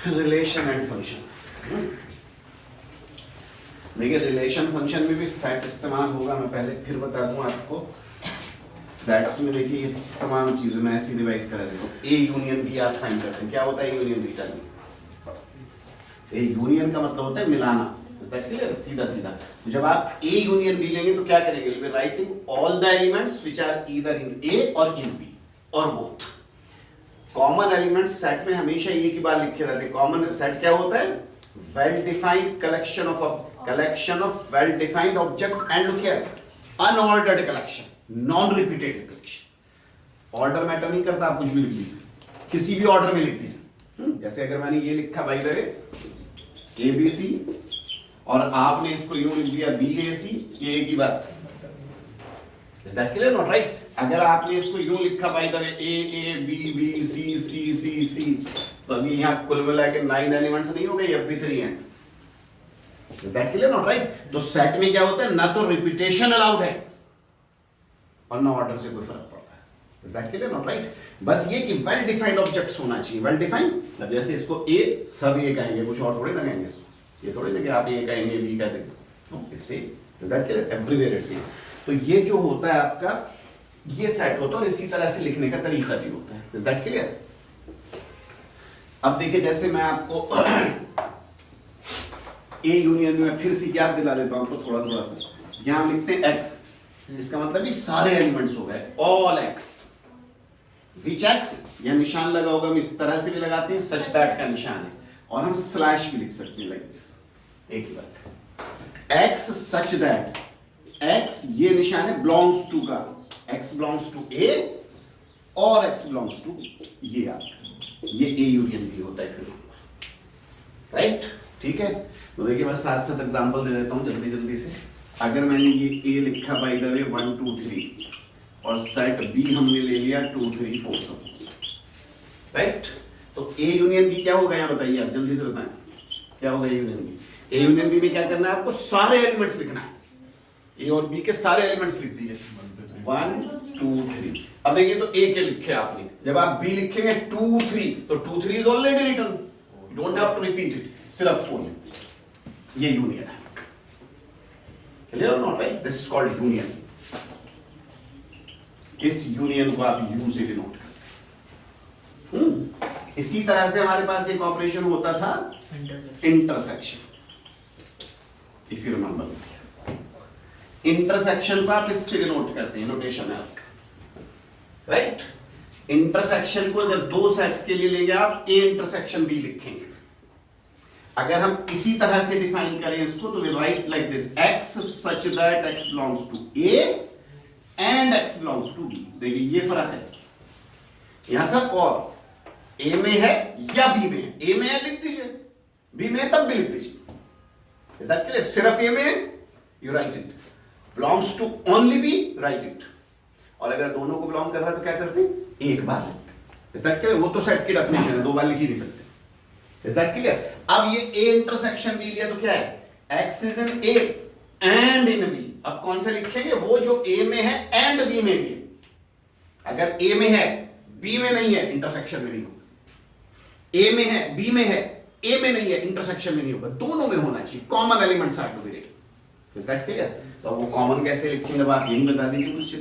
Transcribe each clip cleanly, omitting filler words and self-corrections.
Relation and function. देखिए relation function में भी सेट इस्तेमाल होगा, मैं पहले फिर बता दूं आपको। सेट्स में देखिए इस तमाम चीजों में ऐसी रिवाइज करा देखो, ए यूनियन बी आप फाइंड करते हैं, क्या होता है union beta B? A union का मतलब होता है मिलाना, इज दैट क्लियर? सीधा सीधा। तो जब आप ए यूनियन बी लेंगे तो क्या करेंगे? Will be writing all the elements which are either in A or in B or both. Common elements set में हमेशा ये की बात लिखे रहते हैं। कॉमन सेट क्या होता है? Well defined collection of well defined objects and look here unordered collection, non repeated collection. Order matter नहीं करता, आप कुछ भी लिख दीजिए, किसी भी ऑर्डर में लिख दीजिए। जैसे अगर मैंने ये लिखा बाय द वे ABC और आपने इसको यूं लिख दिया BAC, ये एक ही बात है। Is that clear? Not right? अगर आपने इसको यूं लिखा बाय द वे AABBCCCC, तो अभी यहाँ कुल मिला के 9 एलिमेंट्स नहीं हो गए, अब भी 3 हैं। Is that clear? Not right? तो सेट में क्या होता है? ना तो रिपीटेशन अलाउड है और ना ऑर्डर से कोई फर्क पड़ता है। Is that clear? Not right? बस ये कि वेल डिफाइंड ऑब्जेक्ट्स होना चाहिए। वेल डिफाइंड, अब जैसे इसको A सब A कहेंगे, कुछ और थोड़ी ना कहेंगे इसको। ये थोड़ी ना कि आप A कहेंगे B कह देंगे, no, it's A। Is that clear? Everywhere it's A। तो ये जो होता है आपका, ये सेट होता है और इसी तरह से लिखने का तरीका भी होता है। Is that clear? अब देखिए जैसे मैं आपको A यूनियन में फिर से याद दिला देता हूं आपको थोड़ा सा। यहां लिखते हैं X, इसका मतलब ये सारे एलिमेंट्स हो गए, ऑल X। विच X, यह निशान लगा होगा, हम इस तरह से भी लगाते हैं, सच दैट का निशान है, और हम स्लैश भी लिख सकते हैं लाइक दिस, एक ही बात। X सच दैट, X ये निशान है बिलोंग्स टू का, X बिलोंग्स टू A और X बिलोंग्स टू ये आपका, ये A यूनियन B होता है फिर, राइट? ठीक है? तो देखिए मैं साथ साथ एग्जांपल दे देता हूं जल्दी से। अगर मैंने ये A लिखा बाय द वे 1 2 3 और सेट B हमने ले लिया 2 3 4 सपोज, राइट? तो A यूनियन B क्या होगा यहाँ बताइए आप, जल्दी से बताएं क्या होगा A union B? A union B में क्या करना है आपको? सारे एलिमेंट्स लिखना है, A और B के सारे एलिमेंट्स लिख दीजिए 1 2 3। अब देखिए तो A के लिखे आपने, जब आप B लिखेंगे 2 3 तो 2 3 is already written, you don't have to repeat it, सिर्फ 4 लिख दीजिए। ये यूनियन है, क्लियर और not? Right? This is called union. इस यूनियन को आप यू से डिनोट करते हैं। इसी तरह से हमारे पास एक ऑपरेशन होता था intersection, if you remember. Intersection को आप इससे डिनोट करते हैं, नोटेशन है आपका, राइट? इंटरसेक्शन को जब दो सेट्स के लिए लेंगे आप A इंटरसेक्शन B लिखेंगे। अगर हम इसी तरह से डिफाइन करें इसको तो we write like this, X such that X belongs to A and X belongs to B। देखिए ये फर्क है, यहां तक और A में है या B में है, A में है लिख दीजिए, B में है तब भी लिख दीजिए। Is that clear? सिर्फ A में है you right it, belongs to only B right it, और अगर दोनों को बिलोंग कर रहा है तो क्या करते हैं? एक बार लिखते हैं। Is that clear? वो तो सेट की डेफिनेशन है, दो बार लिख ही नहीं सकते। Is that clear? अब ये A इंटरसेक्शन B लिया तो क्या है? X is in A and in B। अब कौन से लिखेंगे? वो जो A में है and B में भी है। अगर A में है B में नहीं है, इंटरसेक्शन में नहीं होगा। A में है B में है, A में नहीं है, इंटरसेक्शन में नहीं होगा, दोनों में होना चाहिए। Common elements are to be written. Is that clear? तो वो कॉमन कैसे लिखेंगे अब आप यही बता दीजिए मुझे।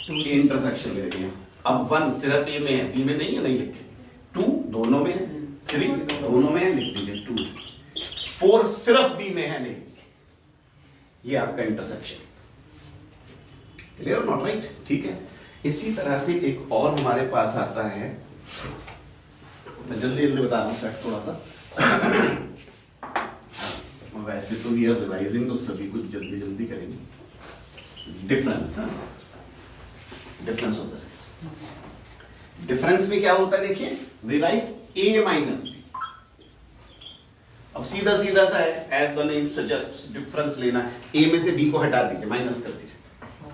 A इंटरसेक्शन ले रही है, अब 1 सिर्फ A में है, B में नहीं है, नहीं लिखे। 2 दोनों में है, 3 दोनों में है, लिख दीजिए 2। 4 सिर्फ B में है, नहीं लिखे। ये आपका इंटरसेक्शन, क्लियर नॉट? राइट? ठीक है? इसी तरह से एक और हमारे पास आता है, मैं जल्दी बता दूं सेट थोड़ा सा। वैसे तो ये रिवाइजिंग तो सभी कुछ जल्दी करेंगे। Difference, difference of the sets. Difference में क्या होता है देखिए, we write A minus B। अब सीधा सा है, as the name suggest, difference लेना। A में से B को हटा दीजिए, माइनस कर दीजिए।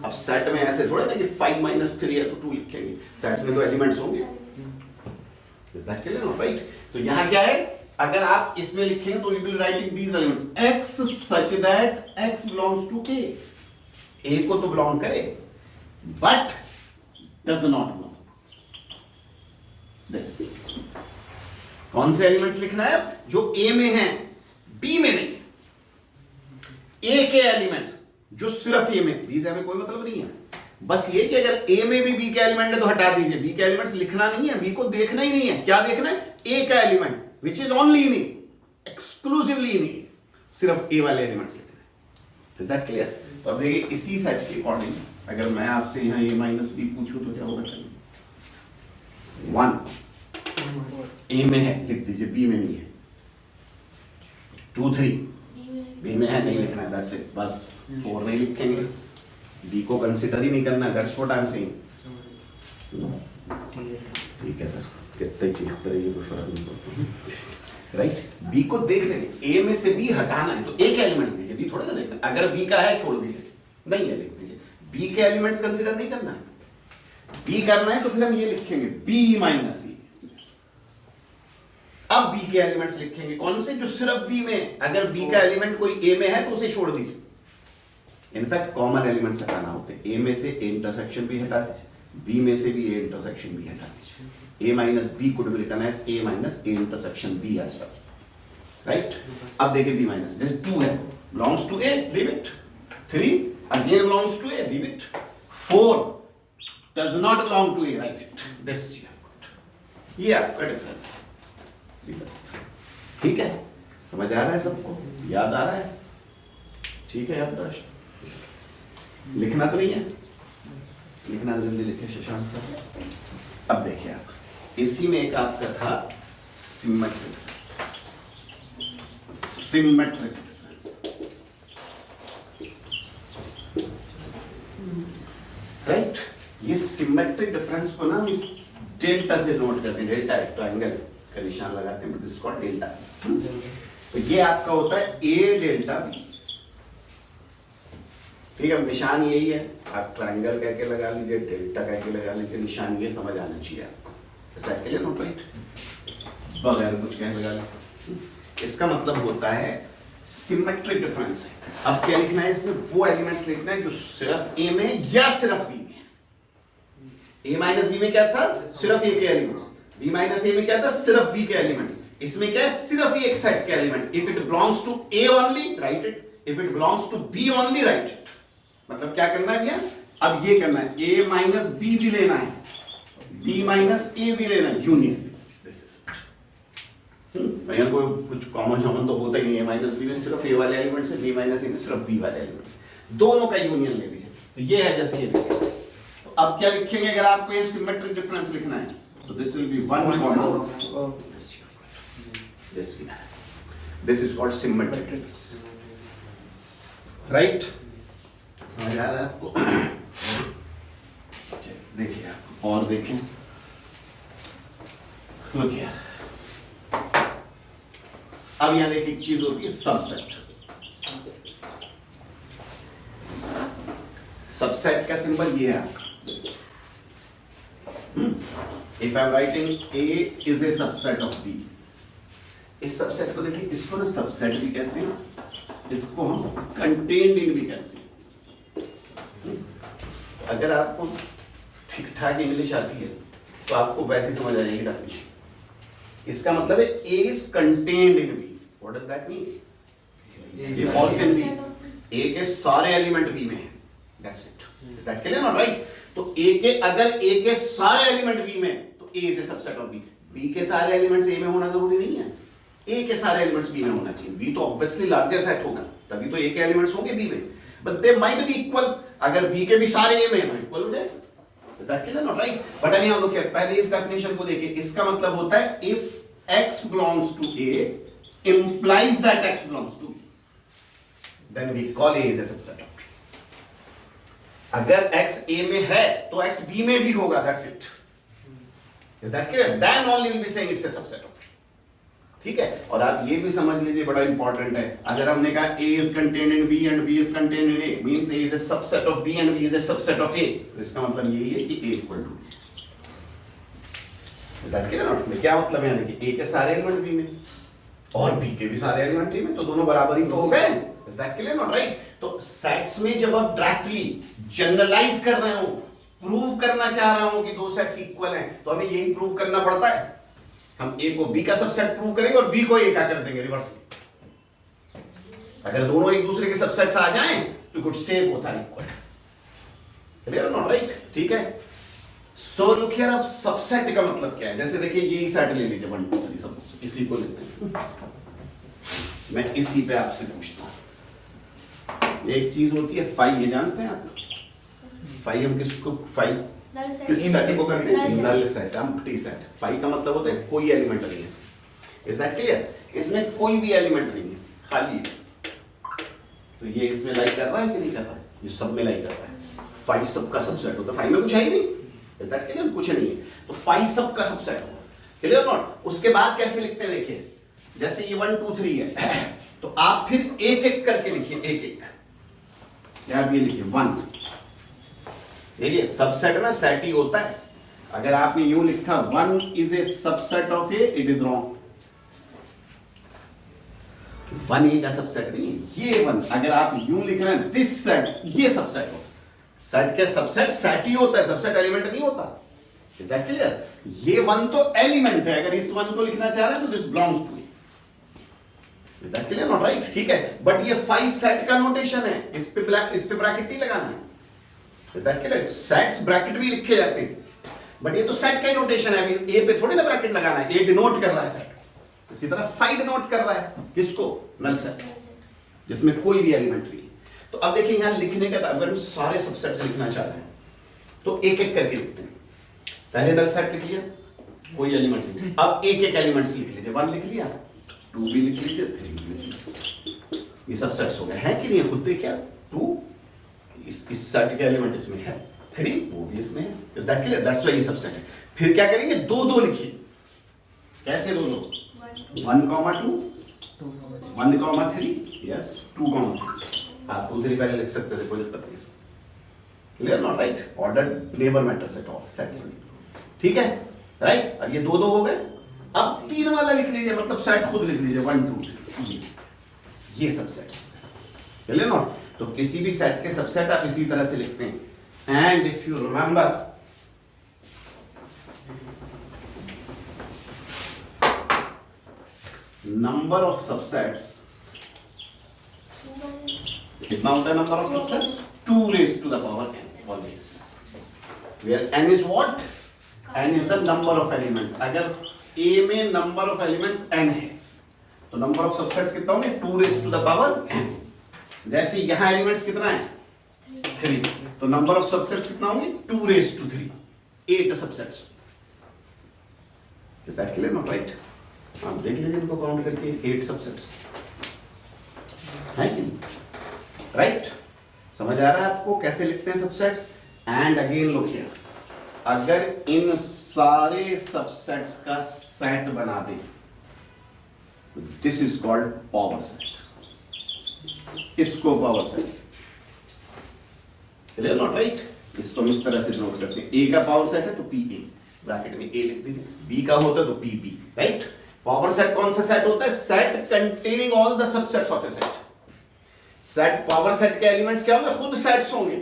अब सेट में ऐसे थोड़ा ना कि 5 - 3 है तो 2 लिखेंगे, सेट्स में तो एलिमेंट्स होंगे। Is that clear? No right? तो यहां क्या है, अगर आप इसमें लिखेंगे तो you will writing these elements, X such that X belongs to A। A को तो बिलोंग करे but does not belong this. कौन से एलिमेंट्स लिखना है जो ए में है, बी में नहीं। ए के एलिमेंट जो सिर्फ ए में, बी से हमें कोई मतलब नहीं है। बस ये कि अगर ए में भी बी के एलिमेंट है तो हटा दीजिए, बी के एलिमेंट्स लिखना नहीं है, बी को देखना ही नहीं है। क्या देखना है? ए का element which is only in A, exclusively in A, सिर्फ ए वाले एलिमेंट्स लिखना है। Is that clear? तो अब देखिए इसी सेट के अकॉर्डिंग अगर मैं आपसे यहाँ ए माइनस बी पूछूं तो क्या होगा? 1 ए में है लिख दीजिए, बी में नहीं है। 2 3 बी में है, नहीं लिखना है, दैट्स इट, बस। 4 नहीं लिखेंगे, बी को कंसीडर ही नहीं करना है, that's what I am saying. ठीक है सर, कितने चीज तरह कोई फर्क नहीं पड़ता, राइट? बी को देख लेंगे, ए में से बी हटाना है तो ए के एलिमेंट्स दीजिए, बी थोड़ा ना देखना। अगर बी का है छोड़ दीजिए, नहीं है लिख दीजिए। बी के एलिमेंट्स कंसीडर नहीं करना है, बी करना है तो फिर हम ये लिखेंगे बी माइनस ए। अब बी के एलिमेंट्स लिखेंगे कौन से? जो सिर्फ बी में। अगर बी का एलिमेंट कोई ए में है तो उसे छोड़ दीजिए। इनफैक्ट कॉमन एलिमेंट्स हटाना होते हैं, ए में से ए इंटरसेक्शन भी हटा दीजिए, बी में से भी ए इंटरसेक्शन भी हटा दीजिए। A minus B could be written as A minus A intersection B as well, right? अब देखिए बी माइनस, जैसे 2 है, belongs to A, leave it. 3 again belongs to A, leave it. 4 does not belong to A, write it. This you have got. ये आपका difference है, सीधा सीधा। ठीक है, समझ आ रहा है सबको? याद आ रहा है? ठीक है, याददाश्त लिखना तो नहीं है? लिखना तो जल्दी लिखे शशांक साहब। अब देखिए आप, इसी में एक आपका था सिमेट्रिक डिफरेंस, राइट? ये सिमेट्रिक डिफरेंस को ना हम इस डेल्टा से नोट करते हैं। डेल्टा एक ट्रायंगल का निशान लगाते हैं, बट दिस कॉल्ड डेल्टा। तो ये आपका होता है ए डेल्टा बी। ठीक है, निशान यही है, आप ट्रायंगल कह के लगा लीजिए, डेल्टा कह के लगा लीजिए, निशान ये समझ आना चाहिए आपको। इसके लिए नोट राइट, बगैर कुछ कह लगा लीजिए। इसका मतलब होता है सिमेट्रिक डिफरेंस है। अब क्या लिखना है इसमें? वो एलिमेंट्स लिखना है जो सिर्फ ए में या सिर्फ बी में। ए माइनस बी में क्या था? सिर्फ ए के एलिमेंट्स। बी माइनस ए में क्या था? सिर्फ बी के एलिमेंट्स। इसमें क्या है? सिर्फ एक सेट के element. If it belongs to A only, write it. If it belongs to B only, write it. मतलब क्या करना है भैया? अब ये करना है, ए माइनस बी भी लेना है, बी माइनस ए भी लेना है, यूनियन। दिस इज भैया कोई कुछ कॉमन जॉमन तो होता ही नहीं है। माइनस बी में सिर्फ ए वाले एलिमेंट्स है, बी माइनस ए में सिर्फ बी वाले एलिमेंट्स, दोनों का यूनियन ले लीजिए। तो ये है जैसे ये देखिए। अब क्या लिखेंगे अगर आपको ये सिमेट्रिक डिफरेंस लिखना है? तो this will B 1 common, this is called symmetric difference, right? समझ आ रहा है आपको? देखिए आप और देखें, लुक हियर। अब यहां देखिए एक चीज होती है सबसेट। सबसेट का सिंबल ये है। If I'm writing A is a subset of B, इस सबसेट को देखिए, इसको ना सबसेट भी कहते हैं, इसको हम कंटेन्ड इन भी कहते हैं। अगर आपको ठीक ठाक इंग्लिश आती है तो आपको वैसे समझ आ जाएगी डेफिनेशन। इसका मतलब है A is contained in B. What does that mean? ये falls in B. A के सारे एलिमेंट B में है, that's it. Is that clear or right? तो A के अगर A के सारे एलिमेंट B में, तो A is a subset of B. B के सारे एलिमेंट्स A में होना जरूरी नहीं है, A के सारे एलिमेंट्स B में होना चाहिए। B तो ऑब्वियसली लार्जर सेट होगा, तभी तो A के एलिमेंट्स होंगे B में, but they might be equal. अगर B के भी सारे A में हैं तो इक्वल हो जाएगा। Is that clear or right? But anyhow look here, पहले इस डेफिनेशन को देखिए। इसका मतलब होता है if X belongs to A implies that X belongs to B, then we call A is a subset of B. अगर X A में है तो X B में भी होगा, that's it. Is that clear? Then only we'll be saying it's a subset of B. ठीक है? और आप ये भी समझ लीजिए, बड़ा इंपॉर्टेंट है। अगर हमने कहा A is contained in B and B is contained in A, means A is a subset of B and B is a subset of A. तो इसका मतलब यही है कि A equal to B. Is that clear or not? क्या मतलब है? देखिए A के सारे एलिमेंट B में और B के भी सारे एलिमेंट A में, तो दोनों बराबर ही तो हो गए। Is that clear or not? Right? तो सेट्स में जब आप डायरेक्टली जनरलाइज कर रहे हो, प्रूव करना चाह रहा हूं कि दो सेट्स इक्वल हैं, तो हमें यही प्रूव करना पड़ता है। हम ए को बी का सबसेट प्रूव करेंगे और बी को ए का कर देंगे रिवर्स। अगर दोनों एक दूसरे के सबसेट्स आ जाएं तो कुछ से both are equal. Clear not right? ठीक है। सो लुक हियर, अब सबसेट का मतलब क्या है? जैसे देखिए ये सेट ले लीजिए 1 2 3 सब इसी को लेते हैं। मैं इसी पे आपसे पूछता हूं, एक चीज होती है फाई, ये जानते हैं आप? फाई हम किसको, फाई किस सेट को करते हैं? Null set, empty set. Phi का मतलब होता है कोई एलिमेंट नहीं है इसमें। Is that clear? इसमें कोई भी एलिमेंट नहीं है, खाली है। तो ये इसमें लाई कर रहा है कि नहीं कर रहा है? ये सब में लाई कर रहा है। फाई सब का सबसेट होता है, फाई में कुछ है ही नहीं। Is that clear? कुछ नहीं है, तो फाई सब का सबसेट होगा। Clear not? उसके बाद कैसे लिखते हैं देखिए, जैसे ये 1 2 3 है तो आप फिर एक एक करके लिखिए, एक एक। यहां ये लिखिए 1। देखिए सबसेट में सेट ही होता है। अगर आपने यूं लिखा 1 is a subset of A, it is wrong. 1 ए का सबसेट नहीं है ये 1। अगर आप यूं लिख रहे हैं दिस सेट, ये सबसेट होता है। सेट के सबसेट सेट ही होता है, सबसेट एलिमेंट नहीं होता। Is that clear? ये 1 तो एलिमेंट है, अगर इस 1 को लिखना चाह रहे हैं तो this belongs to. Is that clear not right? ठीक है, बट ये 5 सेट का नोटेशन है, इस पे ब्रैकेट नहीं लगाना है। Is that clear? Sets bracket भी लिखे जाते हैं, बट ये तो सेट का ही नोटेशन है, ए पे थोड़ी ना ब्रैकेट लगाना है। ए डिनोट कर रहा है सेट, इसी तरह फाई डिनोट कर रहा है किसको? नल सेट, जिसमें कोई भी एलिमेंट नहीं। तो अब देखिए यहां लिखने का, अगर हम सारे सबसेट्स लिखना चाह रहे हैं तो एक एक करके लिखते हैं। पहले नल सेट लिख लिया, कोई एलिमेंट नहीं। अब एक एक एलिमेंट्स लिख लीजिए। 1 लिख लिया, 2 भी लिख लीजिए, 3 भी लिख लीजिए। ये सब सेट्स हो गए हैं कि नहीं? खुद देखिए, 2 इस सेट के एलिमेंट इसमें है, 3 वो भी इसमें है। Is that clear? That's why ये सब सेट है। फिर क्या करेंगे? 2 2 लिखिए। कैसे 2 2? 1 2 1 3, यस 2 3। आप 2 3 पहले लिख सकते थे, कोई दिक्कत नहीं। Clear not right? Order never matters at all sets में। ठीक है राइट? अब ये 2 2 हो गए। अब 3 वाला लिख लीजिए, मतलब सेट खुद लिख लीजिए 1 2 3, ये सब सेट। Clear not? तो किसी भी सेट के सबसेट आप इसी तरह से लिखते हैं। And if you remember, number of subsets कितना होता है? Number of subsets 2 raised to the power n always, where n is what? n is the number of elements। अगर A में नंबर ऑफ एलिमेंट्स n है तो number of subsets कितना होंगे? 2 raised to the power n। जैसे यहां elements कितना है? 3, तो नंबर ऑफ सबसेट्स कितना होंगे? 2 raised to 3, 8 subsets. Is that clear not right? आप देख लीजिए इनको काउंट करके, 8 सबसेट्स है कि नहीं? राइट? समझ आ रहा है आपको कैसे लिखते हैं subsets? And again look here, अगर इन सारे सबसेट्स का सेट बना दे, this is called power set. इसको power set, clear not right? इसको हम इस तरह से नोट करते हैं। ए का पावर सेट है तो पी ए, ब्रैकेट में ए लिख दीजिए। बी का होता है तो P B. Right? Power set कौन सा सेट होता है? Set containing all the subsets of a set. Set, power set के एलिमेंट्स क्या होंगे? खुद सेट्स होंगे।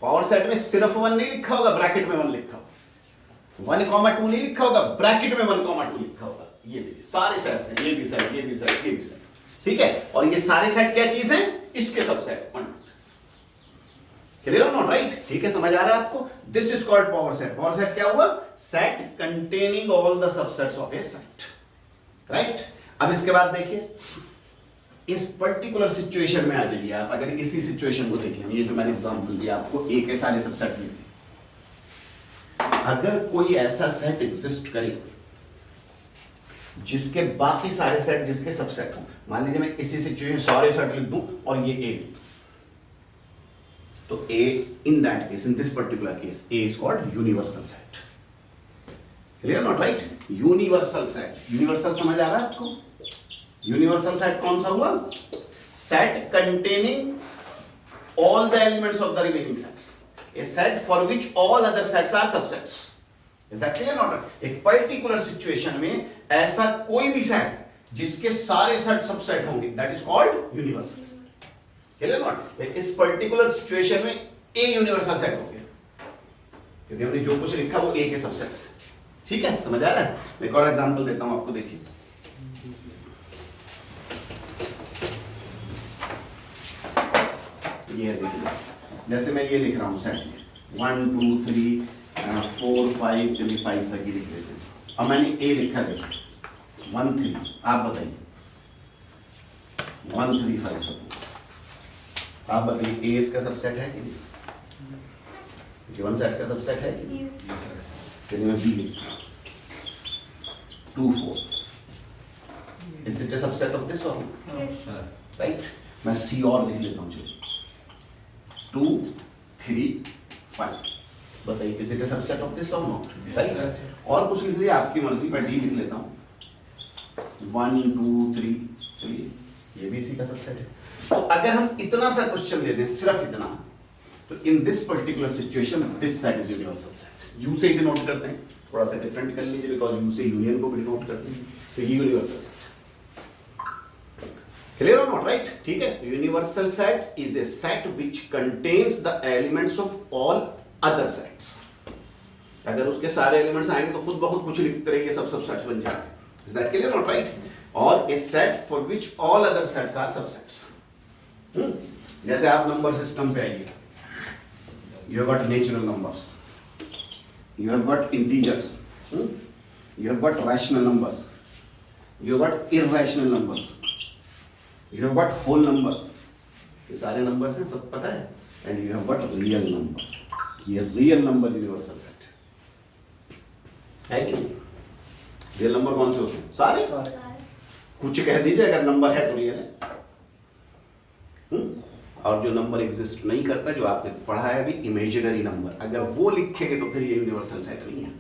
पावर सेट में सिर्फ 1 नहीं लिखा होगा, ब्रैकेट में 1 लिखा होगा। 1 2 नहीं लिखा होगा, ब्रैकेट में 1 2 लिखा होगा। ये देखिए सारे सेट्स हैं, ये भी सेट, ये भी सेट, ये भी सेट। ठीक है? और ये सारे सेट क्या चीज है? इसके सबसेट। Clear not right? ठीक है, समझ आ रहा है आपको? This is called power set. Power set क्या हुआ? Set containing all the subsets of a set. Right? अब इसके बाद देखिए, इस पर्टिकुलर सिचुएशन में आ जाइए आप। अगर इसी सिचुएशन को देख लें, ये जो मैंने एग्जांपल दिया आपको, ए के सारे सबसेट्स लिखे। अगर कोई ऐसा सेट एग्जिस्ट करे जिसके बाकी सारे सेट जिसके सबसेट हो, मान लीजिए मैं इसी सिचुएशन सारे सेट लिख दूं और ये ए लिख दूं, तो A in that case, in this particular case, A is called universal set. Clear not right? Universal set. Universal समझ आ रहा है आपको? यूनिवर्सल सेट कौन सा हुआ? Set containing all the elements of the remaining sets, a set for which all other sets are subsets। Is that clear or not? एक particular situation में ऐसा कोई भी सेट जिसके सारे सेट सबसेट होंगे, that is called universal set. Clear not? इस particular situation में ए यूनिवर्सल सेट हो गया, क्योंकि हमने जो कुछ लिखा वो ए के सबसेट्स। ठीक है, समझ आ रहा है? मैं एक और एग्जांपल देता हूं आपको, देखिए ये है, देखिए जैसे मैं ये लिख रहा हूँ सेट में 1 2 3 4 5, चलिए 5 तक ही लिख लेते हैं। अब मैंने ए लिखा, देखिए 1 3, आप बताइए 1 3 5 सपोज, आप बताइए ए इसका सबसेट है कि नहीं? गिवन सेट का सबसेट है कि नहीं? चलिए मैं बी लिखता हूँ 2 4, is it a subset of this और राइट? मैं सी और लिख लेता हूँ, चलिए 2 3 5, बताइए is it a subset of this और नॉट? राइट? और कुछ लिख लिया आपकी मर्जी, मैं डी लिख लेता हूँ 1 2 3, चलिए ये भी इसी का सबसेट है। तो अगर हम इतना सा क्वेश्चन दे दें, सिर्फ इतना, तो इन this particular situation this set is universal set. You से डिनोट करते हैं, थोड़ा सा डिफरेंट कर लीजिए, बिकॉज यू से यूनियन को भी डिनोट करते हैं, तो ये यूनिवर्सल सेट। क्लियर और नॉट? राइट? ठीक है, universal set is a set which contains the elements of all other sets. अगर उसके सारे एलिमेंट्स आएंगे तो खुद बहुत कुछ लिखते रहिए, सब सेट्स बन जाएंगे। Is that clear not? Right? और a set for which all other sets are subsets. जैसे आप नंबर सिस्टम पे आइए, you have got natural numbers, you have got integers, you have got rational numbers, you have got irrational numbers, you have got whole numbers, ये सारे numbers हैं, सब पता है, and you have got real numbers, ये real number universal set है कि नहीं? real number कौन से होते हैं? सारे। कुछ कह दीजिए अगर नंबर है तो रियल है, और जो नंबर एग्जिस्ट नहीं करता, जो आपने पढ़ा है अभी, इमेजिनरी नंबर, अगर वो लिखेंगे तो फिर ये यूनिवर्सल सेट नहीं है,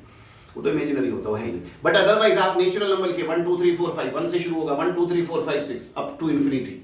वो तो इमेजिनरी होता है ही नहीं। बट अदरवाइज आप नेचुरल नंबर लिखिए 1 2 3 4 5, 1 से शुरू होगा 1 2 3 4 5 6 up to infinity.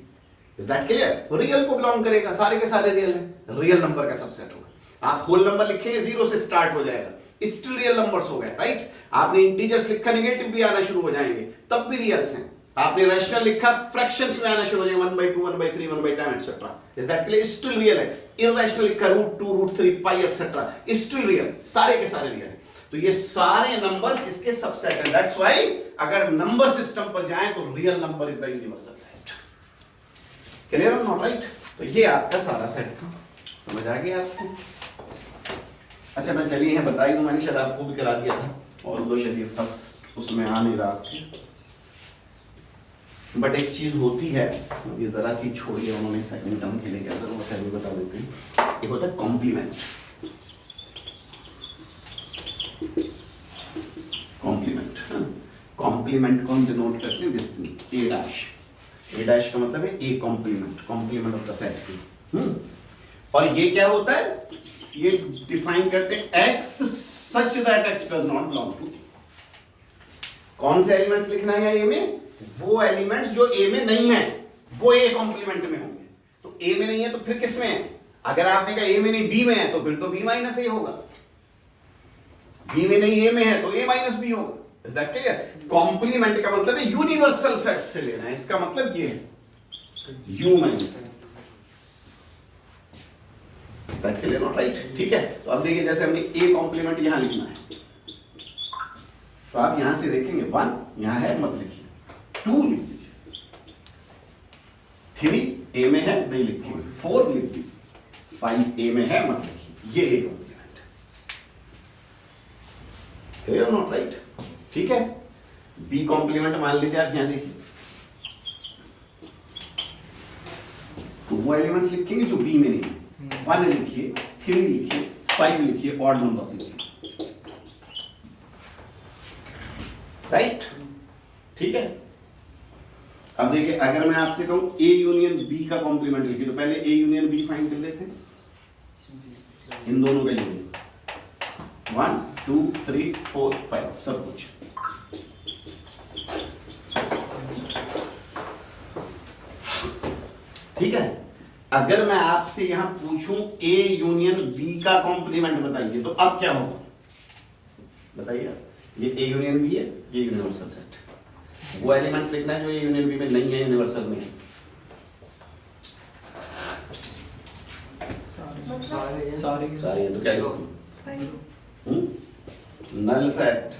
Is that clear? Real को बिलोंग करेगा, सारे के सारे रियल है, रियल नंबर का सबसेट होगा। आप होल नंबर लिखेंगे 0 से स्टार्ट हो जाएगा, स्टिल रियल नंबर्स हो गए, राइट? आपने इंटीजर्स लिखा, नेगेटिव भी आना शुरू हो जाएंगे, तब भी रियल्स हैं। आपने रैशनल लिखा, फ्रैक्शंस में आना शुरू हो जाएंगे 1/2 1/3 1/10 etcetera. Is that clear? Still real है। इररेशनल लिखा, √2 √3 पाई एटसेट्रा, स्टिल रियल, सारे के सारे रियल है। तो ये सारे नंबर्स इसके सबसेट हैं। दैट्स व्हाई अगर नंबर सिस्टम पर जाएं तो real number is the universal set. Clear और नॉट? राइट? तो ये आपका सारा सेट था, समझ आ गया आपको? अच्छा, मैं चलिए यहां बता ही दूं, मैंने शायद आपको भी करा दिया था, और वो शायद फर्स्ट उसमें आ नहीं रहा, बट एक चीज होती है, ये जरा सी छोड़िए, उन्होंने सेकंड टर्म के लिए क्या जरूरत है, बता देते हैं। एक होता है कॉम्प्लीमेंट। कॉम्प्लीमेंट, कॉम्प्लीमेंट को हम डिनोट करते हैं this thing, A dash. A dash का मतलब है A complement, complement of the set. और ये क्या होता है? ये डिफाइन करते हैं x such that x does not belong to. कौन से एलिमेंट्स लिखना है ए में? वो एलिमेंट्स जो ए में नहीं है, वो ए कॉम्प्लीमेंट में होंगे। तो ए में नहीं है तो फिर किस में है? अगर आपने कहा ए में नहीं बी में है, तो फिर तो बी माइनस ए होगा। बी में नहीं ए में है तो ए माइनस बी होगा। Is that clear? कॉम्प्लीमेंट का मतलब है यूनिवर्सल सेट से लेना है, इसका मतलब ये है you minus A. Is that clear not? Right? ठीक है, तो अब देखिए, जैसे हमने ए कॉम्प्लीमेंट यहां लिखना है, तो आप यहां से देखेंगे 1 यहां है, मत लिखिए, 2 लिख दीजिए, 3 ए में है, नहीं लिखेंगे, 4 लिख दीजिए, 5 ए में है, मत लिखिए, ये A complement. Clear not? Right? ठीक है, बी कॉम्प्लीमेंट मान लीजिए, आप यहां देखिए, तो वो एलिमेंट्स लिखेंगे जो बी में नहीं, 1 लिखिए, 3 लिखिए, 5 लिखिए, ऑड नंबर्स लिखिए, राइट? ठीक है, अब देखिए, अगर मैं आपसे कहूं ए यूनियन बी का कॉम्प्लीमेंट लिखिए, तो पहले ए यूनियन बी फाइंड कर लेते हैं, इन दोनों का यूनियन 1 2 3 4 5 सब कुछ। ठीक है, अगर मैं आपसे यहां पूछूं ए यूनियन बी का कॉम्प्लीमेंट बताइए, तो अब क्या होगा? बताइए। ये ए यूनियन बी है, ये यूनिवर्सल सेट। वो एलिमेंट्स लिखना है जो ए यूनियन बी में नहीं है, यूनिवर्सल में है। सारे हैं, तो क्या लिखूं? नल सेट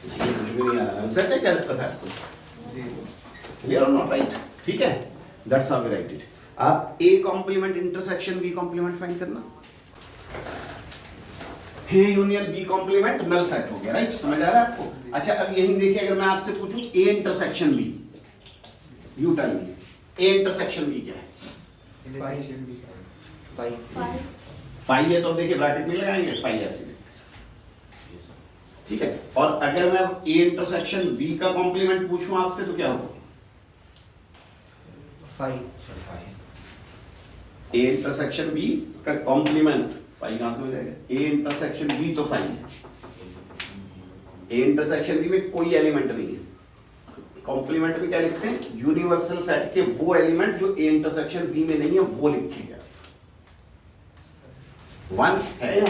नहीं कुछ भी नहीं आ रहा, सेट है क्या पता है? क्लियर और नॉट राइट? ठीक है, that's how we write it. आप A complement intersection B complement find करना, A union B complement null set हो गया, राइट? समझ आ रहा है आपको? अच्छा अब यही देखिए, अगर मैं आपसे पूछूं A intersection B, you tell me A intersection B क्या है? फाइव है, तो देखिए ब्रैकेट में लगाएंगे, फाइव ऐसे लिखते हैं, ठीक है? और अगर मैं ए इंटरसेक्शन बी का कॉम्प्लीमेंट पूछूं आपसे तो क्या होगा? ए इंटरसेक्शन बी का कॉम्प्लीमेंट फाइव कहां से हो जाएगा? ए इंटरसेक्शन बी तो फाइव है, ए इंटरसेक्शन बी में कोई एलिमेंट नहीं है, कॉम्प्लीमेंट में क्या लिखते हैं? यूनिवर्सल सेट के वो एलिमेंट जो ए इंटरसेक्शन बी में नहीं है वो लिखेगा। वन है या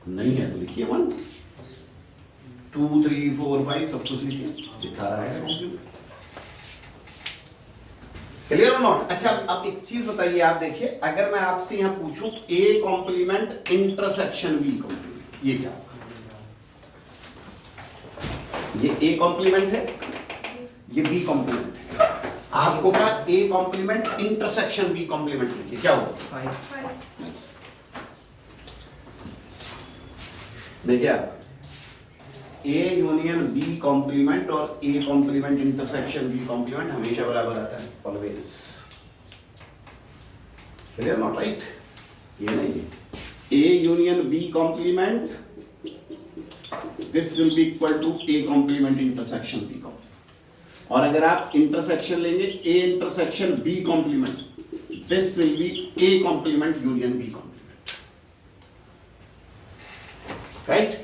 नहीं है तो लिखिए वन, 2 3 4 5 सब कुछ लिखिए, ये सारा है कॉम्प्लीमेंट। क्लियर और नॉट? अच्छा अब एक चीज बताइए, आप देखिए अगर मैं आपसे यहां पूछूं A complement intersection B complement, ये क्या होगा? ये ए कॉम्प्लीमेंट है, ये बी कॉम्प्लीमेंट है, आपको कहा A complement intersection B complement लिखिए, क्या होगा? देखिए आप ए यूनियन बी कॉम्प्लीमेंट और A complement intersection B complement हमेशा बराबर आता है, ऑलवेज। Clear not right? ये नहीं है A union B complement, this will be equal to A complement intersection B complement, और अगर आप इंटरसेक्शन लेंगे A intersection B complement, this will be A complement union B complement, right?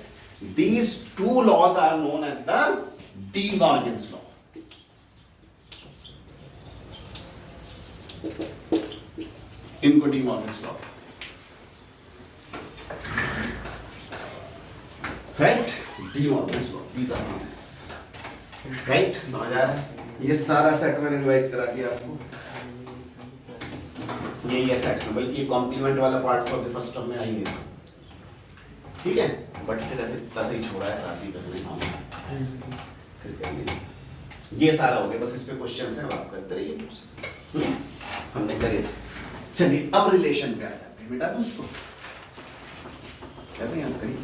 These two laws are known as the De Morgan's law. इनको De Morgan's law, right? De Morgan's law, these are known as, right? समझ आ रहा है? ये सारा set मैंने revise करा दिया आपको, यही है सेट में, बल्कि ये कॉम्प्लीमेंट वाला पार्ट तो अभी फर्स्ट टर्म में आ ही नहीं था, ठीक है? बट से तद ही छोड़ा है साथ ही करने, फिर करेंगे। ये सारा हो गया, बस इस पे क्वेश्चंस हैं, आप करते रहिए, हमने करे। चलिए अब रिलेशन पे आ जाते हैं, मिटा दूं उसको, कर रहे हैं हम, करिए।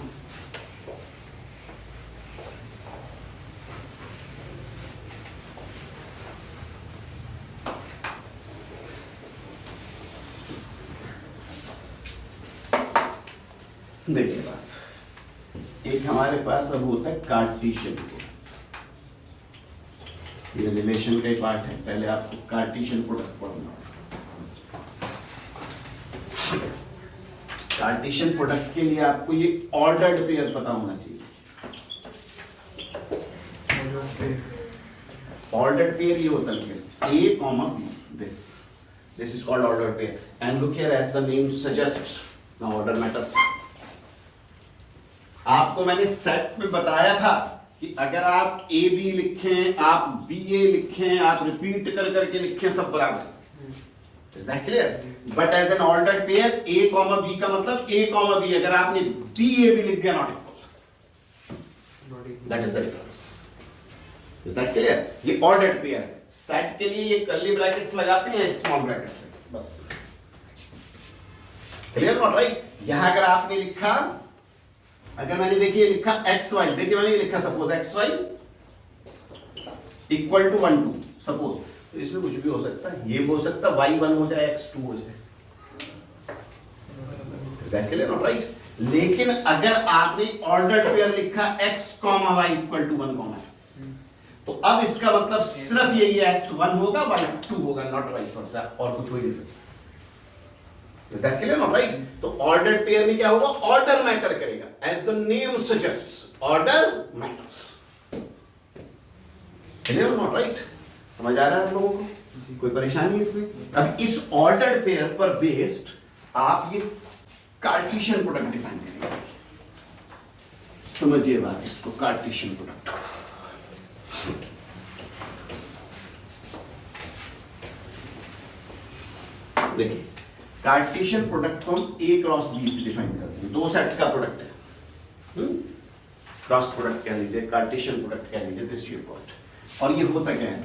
देखिए बात, एक हमारे पास अब होता है कार्टेशियन प्रोडक्ट, ये रिलेशन का ही पार्ट है, पहले आपको कार्टेशियन प्रोडक्ट पढ़ना होगा। कार्टेशियन प्रोडक्ट के लिए आपको ये ऑर्डर्ड पेयर पता होना चाहिए। ऑर्डर्ड पेयर ये होता है A comma B, this is called ordered pair, and look here as the name suggests, now order matters. आपको मैंने सेट में बताया था कि अगर आप ए बी लिखें, आप बी ए लिखें, आप रिपीट कर करके लिखें, सब बराबर। Is that clear? But as an ordered pair A comma B का मतलब ए कॉमा बी, अगर आपने बी ए बी लिख दिया not equal, that is the difference. Is that clear? ये ऑर्डर्ड पेयर है। सेट के लिए ये कर्ली ब्रैकेट्स लगाते हैं, स्मॉल ब्रैकेट्स बस। Clear not right? यहां अगर आपने लिखा, अगर मैंने देखिए लिखा एक्स वाई, देखिए मैंने ये लिखा suppose x y equal to 1 2 suppose, तो इसमें कुछ भी हो सकता है, ये हो सकता है y 1 हो जाए x 2 हो जाए, is that clear not right? लेकिन अगर आपने ऑर्डर्ड पेयर लिखा x comma y equal to 1 comma 2, तो अब इसका मतलब सिर्फ यही है, x 1 होगा y 2 होगा, नॉट वाइस वर्सा, और कुछ हो ही नहीं सकता। Is that clear not right? तो ऑर्डर्ड पेयर में क्या होगा? ऑर्डर मैटर करेगा, as the name suggests, order matters. Clear not right? समझ आ रहा है आप लोगों को? कोई परेशानी इसमें? अब इस ऑर्डर्ड पेयर पर बेस्ड आप ये कार्टेशियन प्रोडक्ट डिफाइन करेंगे। समझिए बात इसको, कार्टेशियन प्रोडक्ट। देखिए कार्टेशियन प्रोडक्ट को हम ए क्रॉस बी से डिफाइन करते हैं, दो सेट्स का प्रोडक्ट है। क्रॉस प्रोडक्ट कह लीजिए, कार्टेशियन प्रोडक्ट कह लीजिए, दिस यू गॉट। और ये होता क्या है,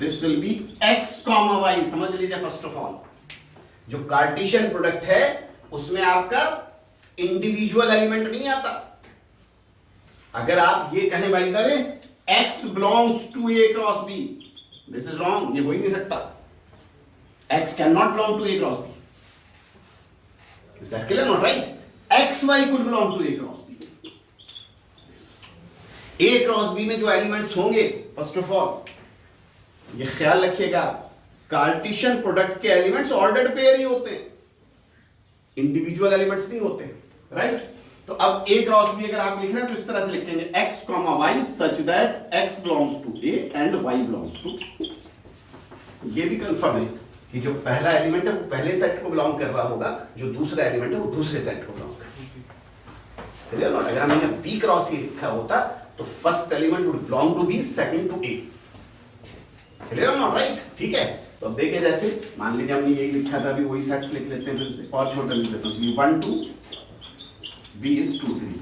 this will B x, y। समझ लीजिए फर्स्ट ऑफ ऑल जो कार्टेशियन प्रोडक्ट है उसमें आपका इंडिविजुअल एलिमेंट नहीं आता। अगर आप ये कहें by the way x belongs to a cross b, this is wrong, ये हो ही नहीं सकता। x can not belong to a cross b, is that clear? Not right. x y could belong to a cross b। a cross b में जो elements होंगे, first of all ये ख्याल रखिएगा, कार्टेशियन प्रोडक्ट के एलिमेंट्स ऑर्डर्ड पेयर ही होते हैं, individual elements नहीं होते, राइट? तो अब a क्रॉस b अगर आप लिख रहे हैं तो इस तरह से लिखेंगे x, y such that x belongs to a and y belongs to. ये भी कंफर्म है कि जो पहला एलिमेंट है वो पहले सेट को बिलोंग कर रहा होगा, जो दूसरा एलिमेंट है वो दूसरे सेट को बिलोंग कर रहा होगा। अगर हमने b क्रॉस a लिखा होता तो first element would belong to b, second to a। Clear not right? ठीक है। तो अब देखिए, जैसे मान लीजिए हमने यही लिखा था, अभी वही सेट्स लिख लेते हैं, फिर से और छोटा लिख लेता हूं, 1 2 b is 2 3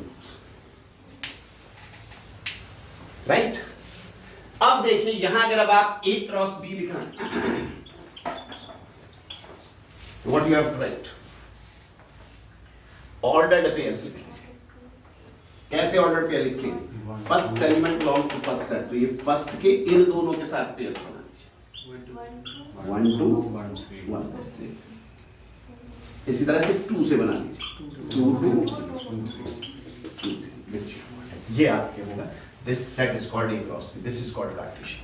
राइट। अब देखिए यहां अगर अब आप a क्रॉस b लिख रहे हैं, what you have to write, ordered pairs लिख लीजिए। कैसे ऑर्डर्ड पेयर लिखेंगे? First element belong to first set, तो ये फर्स्ट के इन दोनों के साथ पेयर्स बना लीजिए, 1 2 1 3। इसी तरह से 2 से बना लीजिए, 2 2 दिस ये आपके होगा, this set is called a cross b, this is called Cartesian.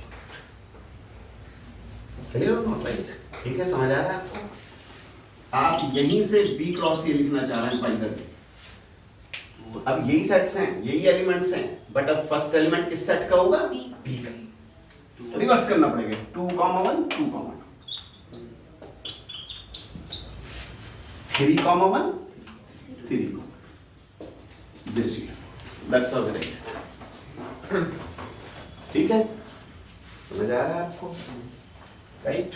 Clear और नॉट राइट? ठीक है, समझ आ रहा है आपको? आप यहीं से b क्रॉस a लिखना चाह रहे हैं फाइनल में, तो अब यही सेट्स हैं, यही एलिमेंट्स हैं, बट अब फर्स्ट एलिमेंट किस सेट का होगा? b का। रिवर्स करना पड़ेगा, 2 1 2 2 3 1 3 this here, that's how we write. ठीक है, समझ आ रहा है आपको? राइट।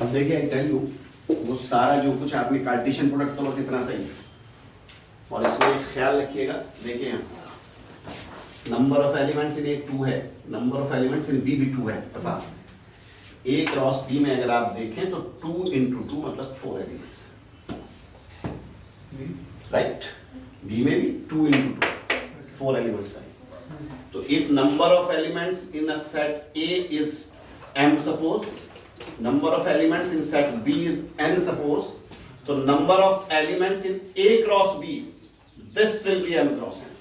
अब देखिए, आई टेल यू, वो सारा जो कुछ आपने कार्टेशियन प्रोडक्ट, तो बस इतना सही है। और इसमें एक ख्याल रखिएगा, देखिए number of elements in A 2 है, number of elements in B भी 2 है। पास a क्रॉस b में अगर आप देखें तो 2 into 2 मतलब 4 एलिमेंट्स, राइट? b में भी 2 into 2 4 एलिमेंट्स आए। तो if number of elements in a set a is m suppose, number of elements in set b is n suppose, तो number of elements in a cross b, this will be m cross n।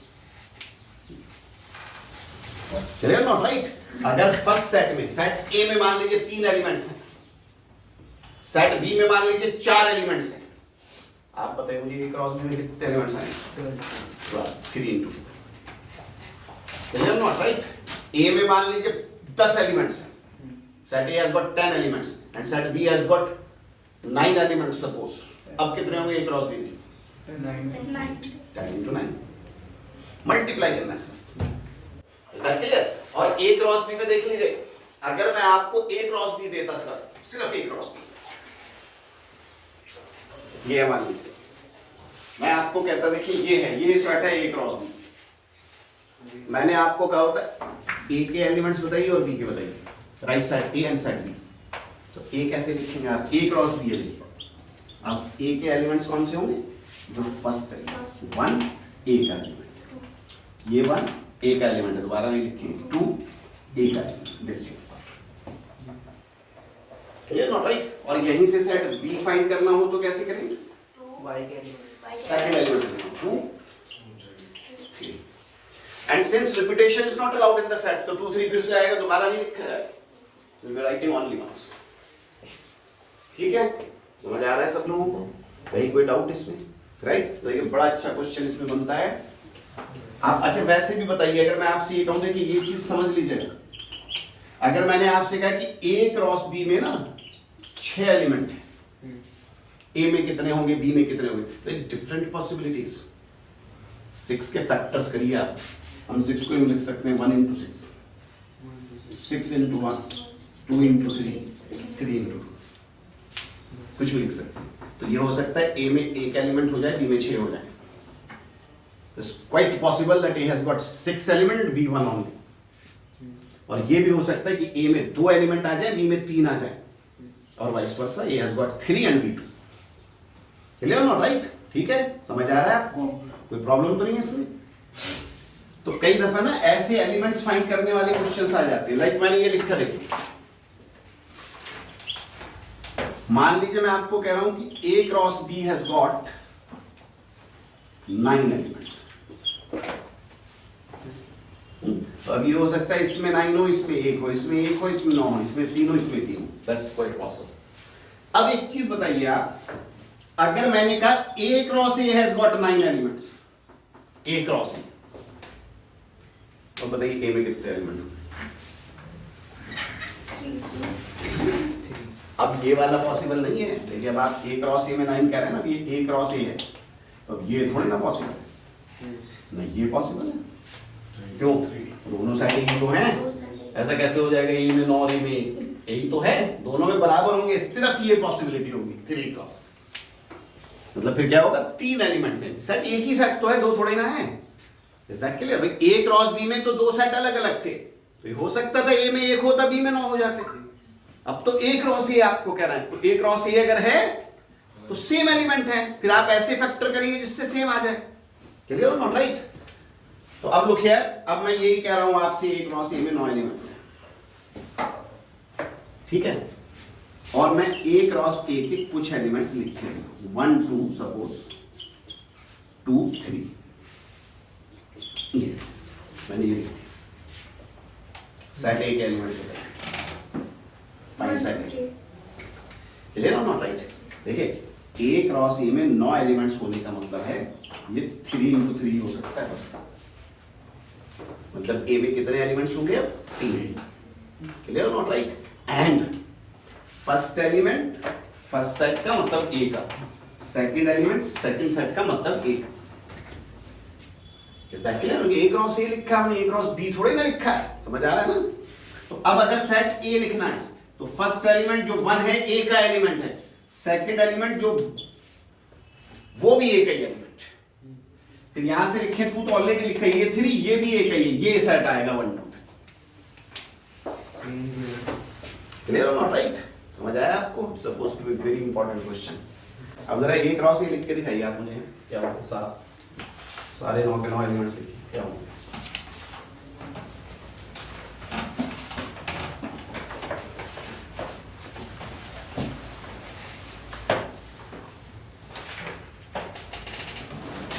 चलिए not right. अगर first set में, set ए में मान लीजिए 3 elements हैं, set B में मान लीजिए 4 एलिमेंट्स हैं, आप बताइए मुझे ए क्रॉस बी में कितने एलिमेंट्स आएंगे? 3 into 2। चलिए नॉट राइट। ए में मान लीजिए 10 एलिमेंट्स हैं, set A has got 10 elements and set B has got 9 elements suppose. अब कितने होंगे ए क्रॉस बी में? 10 into 9 मल्टीप्लाई करना है। Is that clear? और a क्रॉस b में देख लीजिए, अगर मैं आपको a क्रॉस b देता सिर्फ a क्रॉस b, ये मान लीजिए मैं आपको कहता, देखिए ये है, ये सेट है a क्रॉस b, मैंने आपको कहा होता a के एलिमेंट्स बताइए और b के बताइए, right side a and side b। तो a कैसे लिखेंगे आप? a क्रॉस b है, देखिए अब a के एलिमेंट्स कौन से होंगे? जो फर्स्ट है 1 a का एलिमेंट, ये 1 a का एलिमेंट है, दोबारा नहीं लिखेंगे, 2 a का element, this clear not right? और यहीं से सेट b फाइंड करना हो तो कैसे करेंगे? y के element, second element 2 3, and since repetition is not allowed in the set, तो 2 3 फिर से आएगा, दोबारा नहीं लिखा है, we are writing only once. ठीक है, समझ आ रहा है सब लोगों को? कहीं कोई डाउट इसमें? राइट। तो ये बड़ा अच्छा क्वेश्चन इसमें बनता है। आप अच्छा वैसे भी बताइए, अगर मैं आपसे ये कहूँ कि ये चीज समझ लीजिएगा, अगर मैंने आपसे कहा कि a क्रॉस b में ना 6 एलिमेंट है, a में कितने होंगे, b में कितने होंगे, तो एक डिफरेंट पॉसिबिलिटीज। 6 के फैक्टर्स करिए आप, हम 6 को यूं लिख सकते हैं 1 into 6, 6 into 1, 2 into 3, 3 into 2, कुछ भी लिख सकते हैं। तो ये हो सकता है a में एक एलिमेंट हो जाए, b में 6 हो जाए, It's quite possible that A has got 6 element, B 1 only. और ये भी हो सकता है कि A में 2 एलिमेंट आ जाए, B में 3 आ जाए, और vice versa, A has got 3 and B 2. Clear not right? ठीक है, समझ आ रहा है आपको? कोई प्रॉब्लम तो नहीं है इसमें? तो कई दफा ना ऐसे एलिमेंट्स फाइंड करने वाले क्वेश्चंस आ जाते हैं, लाइक मैंने ये लिखा, देखिए मान लीजिए मैं आपको कह रहा हूं कि A cross B has got 9 elements. तो अब ये हो सकता है इसमें 9 हो, इसमें 1 हो, इसमें 1 हो, इसमें 9 हो, इसमें 3 हो, इसमें 3 हो. That's quite possible. अब एक चीज बताइए आप, अगर मैंने कहा A cross A has got 9 elements, A cross A, तो बताइए A में कितने एलिमेंट होंगे? अब ये वाला पॉसिबल नहीं है. देखिए अब आप A क्रॉस A में 9 कह रहे हैं ना, ये A क्रॉस A है, तो अब ये थोड़ी ना पॉसिबल है. नहीं, ये पॉसिबल है. क्यों? दोनों साइड यही तो हैं. ऐसा कैसे हो जाएगा A में 9 और A में 1? यही तो है, दोनों में बराबर होंगे, सिर्फ ये पॉसिबिलिटी होगी 3 क्रॉस. मतलब फिर क्या होगा? 3 एलिमेंट्स हैं. सेट एक ही सेट तो है, दो थोड़े ना है. Is that clear? भाई A क्रॉस B में तो 2 सेट अलग अलग थे, तो ये हो सकता था A में 1 होता, B में 9 हो जाते. अब तो A क्रॉस A आपको कह रहा है, तो A क्रॉस A अगर है तो सेम एलिमेंट है, फिर आप ऐसे फैक्टर करेंगे जिससे सेम आ जाए. क्लियर और नॉट राइट? तो अब लुक हियर, अब मैं यही कह रहा हूं आपसे A क्रॉस A में 9 एलिमेंट्स हैं, ठीक है, और मैं A क्रॉस A के कुछ एलिमेंट्स लिख के 1 2 सपोज 2 3, ये मैंने ये लिख दिया. सेट A के एलिमेंट्स बताइए, फाइंड सेट A. क्लियर और नॉट राइट? देखिए A क्रॉस A में 9 एलिमेंट्स होने का मतलब है ये 3 into 3 हो सकता है बस. मतलब A में कितने एलिमेंट्स होंगे? अब 3. क्लियर और not right? And first element first set का मतलब A का, सेकंड एलिमेंट सेकंड सेट का मतलब A का. Is that clear? A cross A लिखा हमने, A क्रॉस B थोड़े ना लिखा है. समझ आ रहा है ना? तो अब अगर सेट A लिखना है तो फर्स्ट एलिमेंट जो 1 है A का एलिमेंट है, सेकंड एलिमेंट जो वो भी A का ही एलिमेंट. फिर यहां से लिखें 2 तो ऑलरेडी लिखा है, ये 3, ये भी A का ही, ये सेट आएगा 1 2 3. क्लियर और नॉट राइट? समझ आया आपको? Suppose to be very important question. अब जरा A क्रॉस A लिख के दिखाइए आप मुझे, क्या होगा? सारे 9 के 9 एलिमेंट्स लिखिए, क्या होंगे?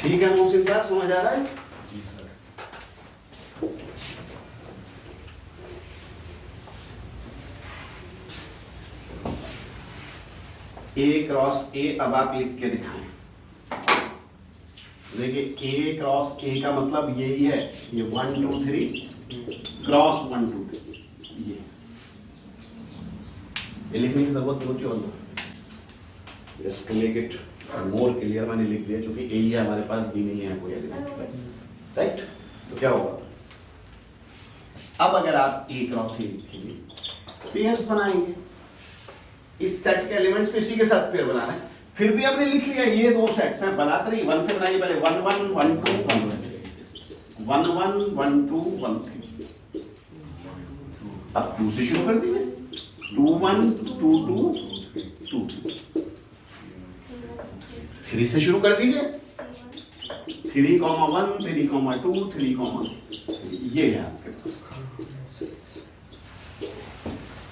ठीक है मोहसिन साहब, समझ आ रहा है? जी सर. A क्रॉस A अब आप लिख के दिखाएं. देखिए A क्रॉस A का मतलब यही है, ये 1 2 3 क्रॉस 1 2 3, ये लिखने की जरूरत नहीं होती. और just to make it more clear मैंने लिख दिया, क्योंकि A ही है हमारे पास, B नहीं है कोई एलिमेंट, राइट? तो क्या होगा? अब अगर आप A क्रॉस A लिखेंगे, पेयर्स बनाएंगे. इस सेट के एलिमेंट्स को इसी के साथ पेयर बनाना है. फिर भी आपने लिख लिया ये 2 सेट्स हैं, बनाते रहिए. 1 से बनाइए पहले, 1 1 1 2 1 1 1 1 2 1 3. अब 2 से शुरू कर दीजिए, 2 1 2 2 2 3 से शुरू कर दीजिए, 3 1 3 2 3 ये है आपके पास.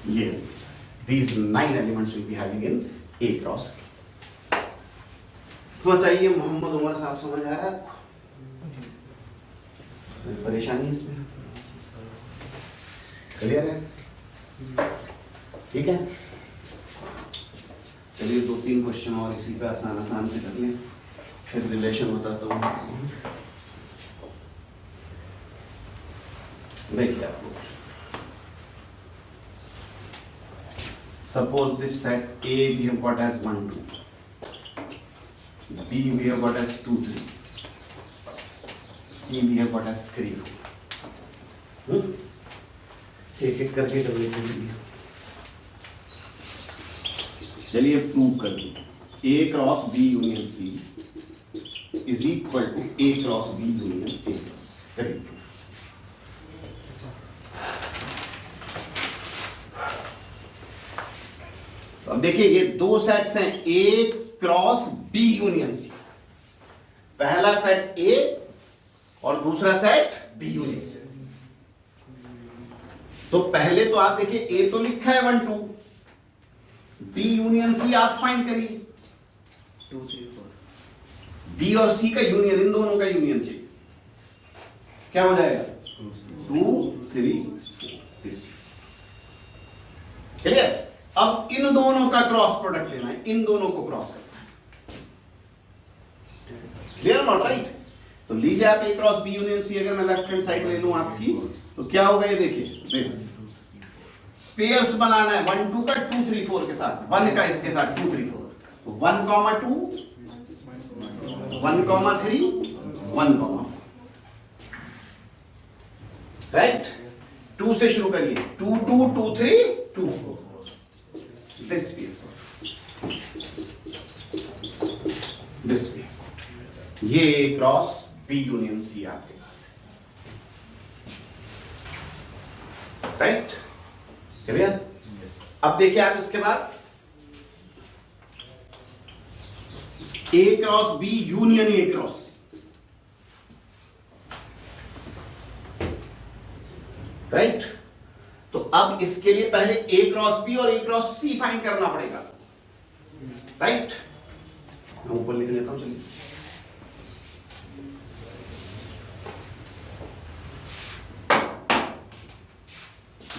ये these 9 elements will be having in A cross. बताइए मोहम्मद उमर साहब, समझ आ रहा है आपको? परेशानी है इसमें? क्लियर है? ठीक है, चलिए 2-3 क्वेश्चन और इसी पे आसान आसान से कर लें, फिर रिलेशन बताता हूँ. देखिए आप लोग, suppose this set A we have got as 1 2, B we have got as 2 3, C we have got as 3 4. एक एक करके कर लेंगे. चलिए प्रूव कर दो. A cross B union C is equal to A cross B union A cross C. करिए proof. अब देखिए ये दो सेट्स हैं, A cross B union C. पहला सेट ए और दूसरा सेट बी यूनियन सी। तो पहले तो आप देखिए ए तो लिखा है 1 2, बी यूनियन सी आप फाइंड करिए। 2 3 4 बी और सी का यूनियन, इन दोनों का यूनियन चाहिए। क्या हो जाएगा? 2 3 4। क्लियर? अब इन दोनों का क्रॉस प्रोडक्ट लेना है, इन दोनों को क्रॉस करना है। Clear not right? तो लीजिए आप ए क्रॉस बी यूनियन सी, अगर मैं लेफ्ट हैंड साइड ले लूं आपकी, तो क्या होगा ये देखिए, दिस पेयर्स बनाना है 1 2 का 2 3 4 के साथ, 1 का इसके साथ 2 3 4, 1 2 1 3 1 4, राइट? 2 से शुरू करिए, 2 2 2 3 2 4, this way, this way। ये क्रॉस बी यूनियन सी आपके पास है, राइट? क्लियर? अब देखिए आप इसके बाद A cross B union A cross C, right? तो अब इसके लिए पहले ए क्रॉस बी और ए क्रॉस सी फाइंड करना पड़ेगा, राइट? मैं ऊपर लिख लेता हूं, चलिए।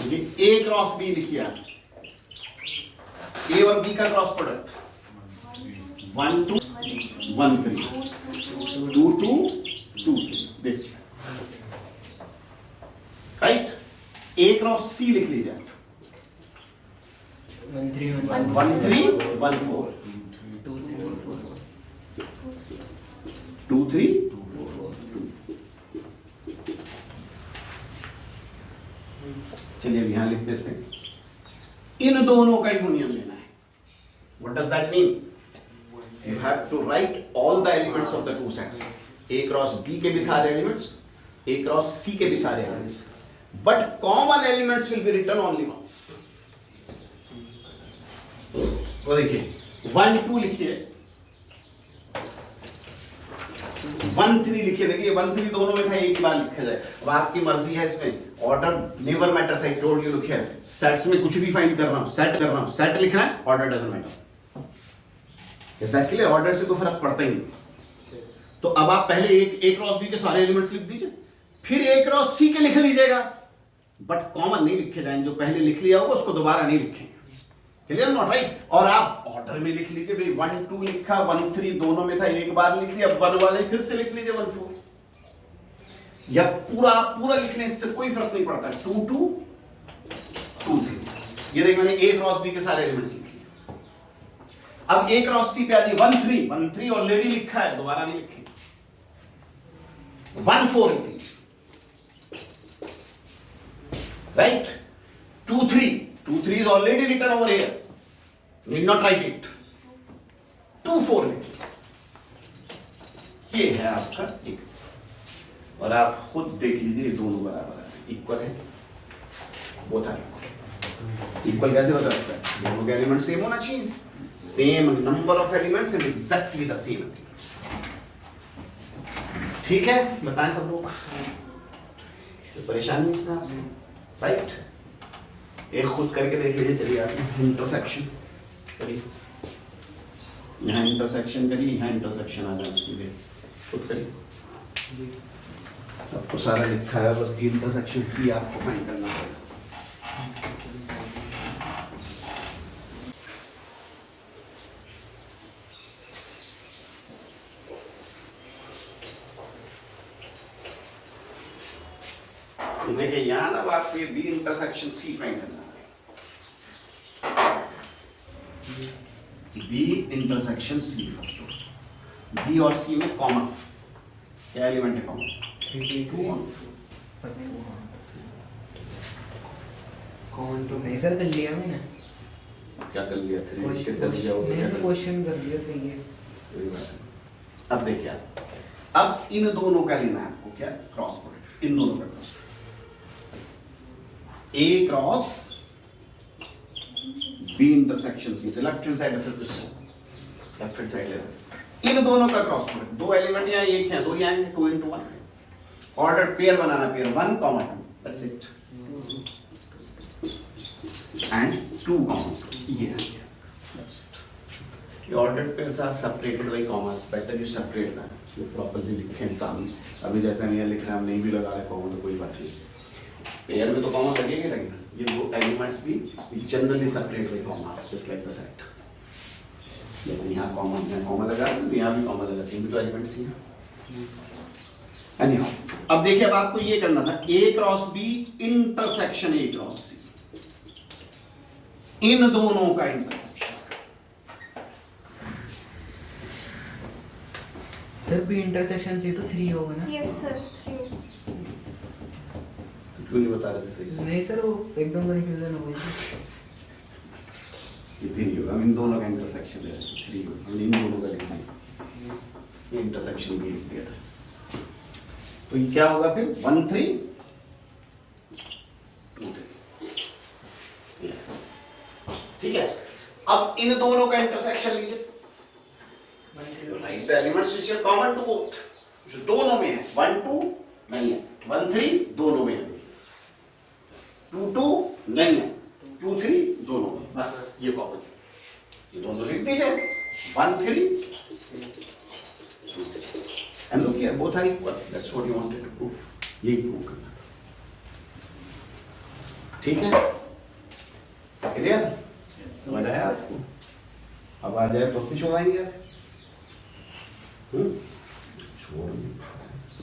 देखिए ए क्रॉस बी लिखिए आप, ए और बी का cross product 1 2 1 3 2 2 2 3, this, right? A cross C लिख लीजिए, 1 3 1 3 1 4 2 3 4 2 3 चलिए अब यहां लिख देते हैं, इन दोनों का यूनियन लेना है। What does that mean? You have to write all the elements of the two sets, A cross B के भी सारे एलिमेंट्स, ए क्रॉस सी के भी सारे elements, but common elements will be written only once। तो देखिए 1 2 लिखिए, 1 3 लिखिए। देखिए 1 3 दोनों में था, एक ही बार लिखा जाए। अब आपकी मर्जी है इसमें, order never matters, I told you. लिखिए सेट्स में कुछ भी फाइंड कर रहा हूं, सेट कर रहा हूं, सेट लिखना है, order doesn't matter. Is that clear? Order से कोई फर्क पड़ता ही नहीं। तो अब आप पहले एक ए क्रॉस बी के सारे एलिमेंट्स लिख दीजिए, फिर ए क्रॉस सी के लिख लीजिएगा, बट कॉमन नहीं लिखे जाएंगे। जो पहले लिख लिया होगा उसको दोबारा नहीं लिखेंगे। Clear not right? और आप ऑर्डर में लिख लीजिए भाई, 1 2 लिखा, 1 3 दोनों में था, एक बार लिख लिया, 1 वाले फिर से लिख लीजिए 1 4, या पूरा पूरा लिखने से कोई फर्क नहीं पड़ता। 2 2 2 3, ये देख मैंने ए क्रॉस बी के सारे एलिमेंट्स लिख लिए। अब ए क्रॉस सी पे आ जाइए, 1 3 ऑलरेडी लिखा है, दोबारा नहीं लिखेंगे। 1 4 लिख लीजिए, right? 2 3 is already written over here, need not write it। 2 4 ये है आपका एक, और आप खुद देख लीजिए दोनों बराबर है, इक्वल है, बोथ आर इक्वल। कैसे बता सकता है? दोनों के एलिमेंट सेम होना चाहिए, same number of elements and exactly the same elements. ठीक है, बताएं सब लोग, तो परेशानी इसमें, राइट? एक खुद करके देख लीजिए। चलिए आप इंटरसेक्शन करिए, यहाँ इंटरसेक्शन करिए, यहाँ इंटरसेक्शन आ जाना चाहिए, खुद करिए। अब तो सारा लिखा है, बस इंटरसेक्शन सी आपको फाइंड करना पड़ेगा। देखिए यहां ना आपको ये बी इंटरसेक्शन सी फाइंड करना है। B intersection C first of, B और सी में कॉमन क्या एलिमेंट है? कॉमन 3 2 कौन तो नहीं सर, कर लिया मैंने। क्या कर लिया? 3 कर दिया, क्वेश्चन कर दिया, सही है। अब देखिए आप अब इन दोनों का लेना है आपको, क्या? क्रॉस प्रोडक्ट, इन दोनों का क्रॉस प्रोडक्ट, ए क्रॉस बी इंटरसेक्शन सी, तो लेफ्ट हैंड साइड है, फिर लेफ्ट हैंड साइड लेना, इन दोनों का क्रॉस प्रोडक्ट, दो एलिमेंट यहाँ एक है, दो यहाँ 2 into 1, order pair banana, pair 1, 2, that's it, and 2, 2, ये आ गया, that's it. The ordered pairs are separated by commas. Better you separate them. You properly लिखें सामने. अभी जैसे मैं लिख रहा हूँ, नहीं भी लगा रहे कॉमा तो कोई बात नहीं. पेयर में तो कॉमा लगेगा लगेगा. ये दो एलिमेंट्स भी generally separate by commas, just like the set. जैसे यहाँ कॉमा लगा रहे हैं, यहाँ भी कॉमा लगा, तीन भी तो एलिमेंट्स ही हैं. Anyhow, अब देखिए, अब आपको ये करना था, A cross B intersection A cross C. इन दोनों का इंटरसेक्शन. सर बी इंटरसेक्शन से तो 3 होगा ना? Yes sir 3. तो क्यों नहीं बता रहे थे सही से? नहीं सर, वो एकदम कंफ्यूजन हो गई. ये 3 होगा, हम इन दोनों का इंटरसेक्शन है 3 होगा, हमने इन दोनों का लिख दिया, ये इंटरसेक्शन भी लिख दिया था. तो ये क्या होगा फिर? 1 3 2 3. ठीक है. अब इन दोनों का इंटरसेक्शन लीजिए. Write the elements which are common to both, जो दोनों में है. 1 2 नहीं है, 1 3 दोनों में है, 2 2 नहीं है, 2 3 दोनों में, बस ये कॉमन. ये दोनों लिख दीजिए. 1 3 and look here, both are equal. That's what you wanted to prove. ये प्रूव करना. ठीक है, क्लियर? समझ आया आपको? अब आ जाए तो फिर छोड़ाएंगे आप. छोड़,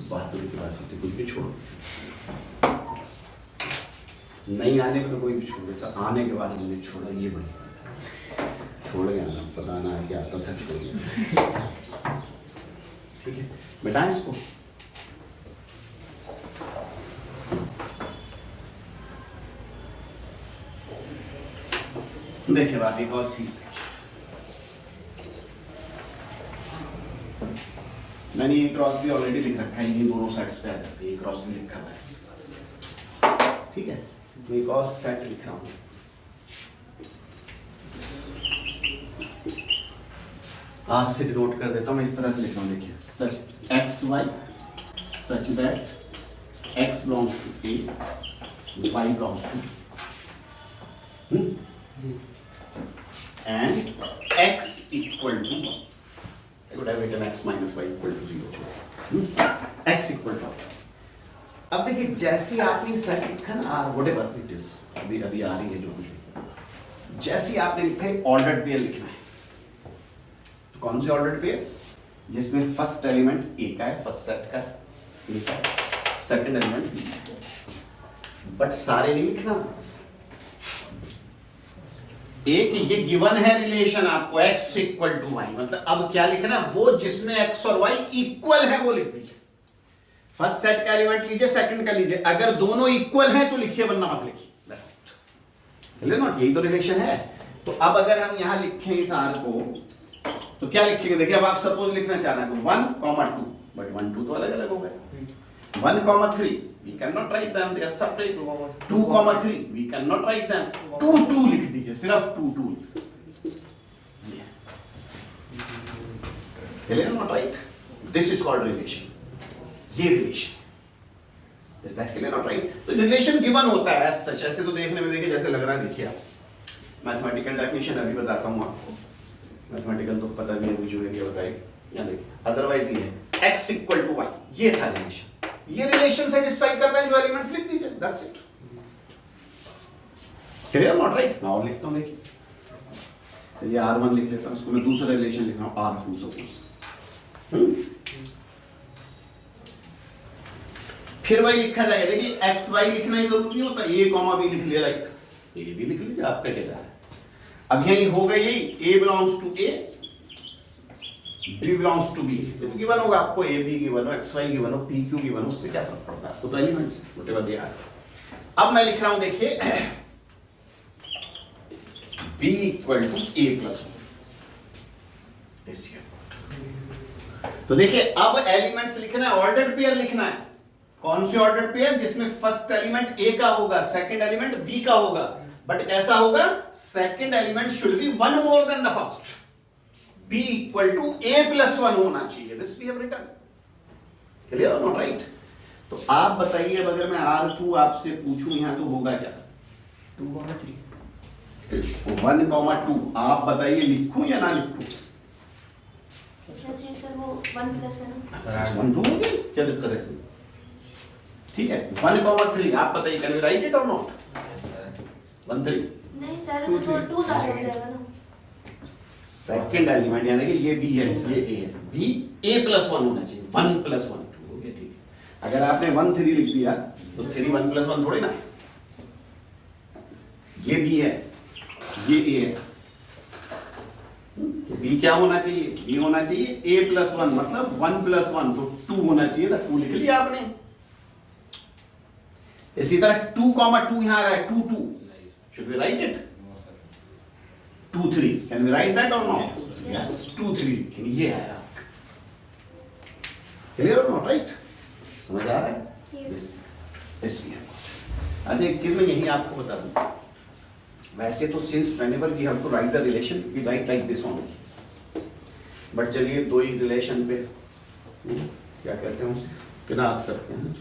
बहादुरी की बात होती, कुछ भी छोड़ो. नहीं आने पे तो कोई भी छोड़ देता, आने के बाद हमने छोड़ा, ये बड़ी बात है. छोड़ गया ना, पता ना क्या आता था, छोड़ गया. ठीक है, बेटा इसको देखिए बात एक और चीज. मैंने ये क्रॉस भी ऑलरेडी लिख रखा है, ये दोनों साइड्स पे आ जाते हैं, ये क्रॉस भी लिखा हुआ है. ठीक है, मैं एक और सेट लिख रहा हूँ. आज से डिनोट कर देता हूँ, मैं इस तरह से लिख रहा हूँ. देखिए, such X Y such that x belongs to A, Y belongs to and X equal to, I could have written x minus y equal to 0. X equal to. अब देखिए, जैसी आपने सेट लिखा ना, whatever it is, अभी आ रही है जो कुछ, जैसी आपने लिखा है ऑर्डर्ड पेयर लिखना है. तो कौन से ऑर्डर्ड पेयर? जिसमें फर्स्ट एलिमेंट ए का है, फर्स्ट सेट का ए का, सेकंड एलिमेंट बी का. बट सारे नहीं लिखना. एक ये गिवन है रिलेशन आपको, x इक्वल टू y, मतलब अब क्या लिखना, वो जिसमें x और y इक्वल है वो लिख दीजिए. फर्स्ट सेट का एलिमेंट लीजिए, सेकंड का लीजिए, अगर दोनों इक्वल हैं तो लिखिए, वरना मत लिखिए. That's it. नॉट, यही तो रिलेशन है. तो अब अगर हम यहां लिखें इस r को, तो क्या लिखेंगे? देखिए, अब आप सपोज लिखना चाह रहे हैं 1 2, बट 1 2 तो अलग अलग हो गए. 1 3 we cannot write them, they are separate. 2 3 we cannot write them. 2 2 लिख दीजिए, सिर्फ 2 2 लिख सकते. Clear? Not right? This is called relation. ये relation. Is that clear? Not right? तो relation given होता है सच. ऐसे तो देखने में देखिए जैसे लग रहा है. देखिए आप, मैथमेटिकल डेफिनेशन अभी बताता हूँ आपको. मैथमेटिकल तो पता भी है, जो एरिया बताएगी. यहाँ देखिए, अदरवाइज ये है x इक्वल टू y, ये था रिलेशन. ये रिलेशन सेटिस्फाई कर रहे हैं जो एलिमेंट्स लिख दीजिए. That's it. Clear? Not right? मैं और लिखता हूँ. देखिए, चलिए R1 लिख लेता हूँ, उसको मैं दूसरा रिलेशन लिख रहा हूँ R2 सपोज. फिर वही लिखा जाएगा. देखिए, एक्स वाई लिखना ही जरूरी नहीं होता. ए कॉमा बी लिख लिया, लाइक ये भी लिख लीजिए, आपका क्या जा रहा है. अब यही होगा, यही a belongs to a, b belongs to b. तो गिवन होगा आपको, a b गिवन हो, x y गिवन हो, p q गिवन हो, उससे क्या फर्क पड़ता है? तो एलिमेंट्स व्हाटएवर दे आर. अब मैं लिख रहा हूं, देखिए b equal to a plus 1. This here तो देखिए अब एलिमेंट्स लिखना है, ऑर्डर्ड पेयर लिखना है। कौन से ऑर्डर्ड पेयर? जिसमें फर्स्ट एलिमेंट ए का होगा, सेकंड एलिमेंट बी का होगा, बट कैसा होगा? Second element should be one more than the first, b equal to a plus one होना चाहिए। This we have written. Clear और नॉट राइट? तो आप बताइए अब अगर मैं R2 आपसे पूछूं यहां तो होगा क्या? 2,3 1,2 आप बताइए लिखूं या ना लिखूं? सर वो 1 प्लस है ना, 1 2 हो गई, क्या दिक्कत है इसमें? ठीक है 1,3 आप बताइए, कैन वी राइट इट और नॉट? 1 3 नहीं सर वो तो 2 ज्यादा हो जाएगा ना। सेकंड एलिमेंट यानी कि ये बी है, ये ए है, बी ए प्लस 1 होना चाहिए, 1 प्लस 1 2 हो गया। ठीक है, अगर आपने 1 3 लिख दिया तो 3 1 प्लस 1 थोड़ी ना है। ये बी है, ये ए है, तो बी क्या होना चाहिए? बी होना चाहिए ए प्लस 1, मतलब 1 प्लस 1 तो 2 होना चाहिए था, 2 लिख लिया आपने। इसी तरह 2, 2 यहां आ रहा है, 2 2 should we write it? 2 3 can we write that or not? Yes 2 3 लेकिन ये आया। क्लियर और नॉट राइट? समझ आ रहा है? Yes. Yes we have got। अच्छा एक चीज मैं यही आपको बता दूं, वैसे तो since whenever we have to write the relation we write like this only, but चलिए दो ही रिलेशन पे क्या कहते हैं उसे, किनात करते हैं।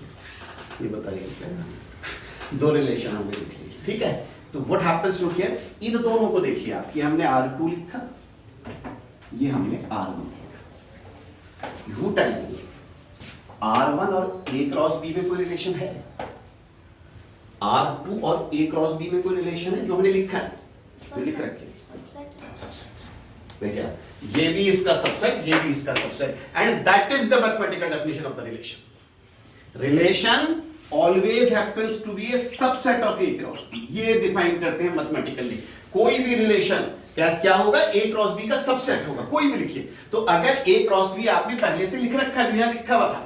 ये बताइए क्या करना है? दो रिलेशन हमने लिख लिए, ठीक है? तो व्हाट हैपेंस टू हियर, इन दोनों को देखिए आप, ये हमने R2 लिखा, ये हमने R1 लिखा। यू टेल मी R1 और A क्रॉस B में कोई रिलेशन है? R2 और A क्रॉस B में कोई रिलेशन है जो हमने लिखा है? ये लिख रखे सबसेट। देखिए ये भी इसका सबसेट, ये भी इसका subset, and that is the mathematical definition of the relation. Relation always happens to be a subset of A cross B, ये डिफाइन करते हैं मैथमेटिकली। कोई भी रिलेशन क्या होगा? A क्रॉस B का सबसेट होगा, कोई भी लिखिए। तो अगर A क्रॉस B आपने पहले से लिख रखा है, यहां लिखा हुआ था,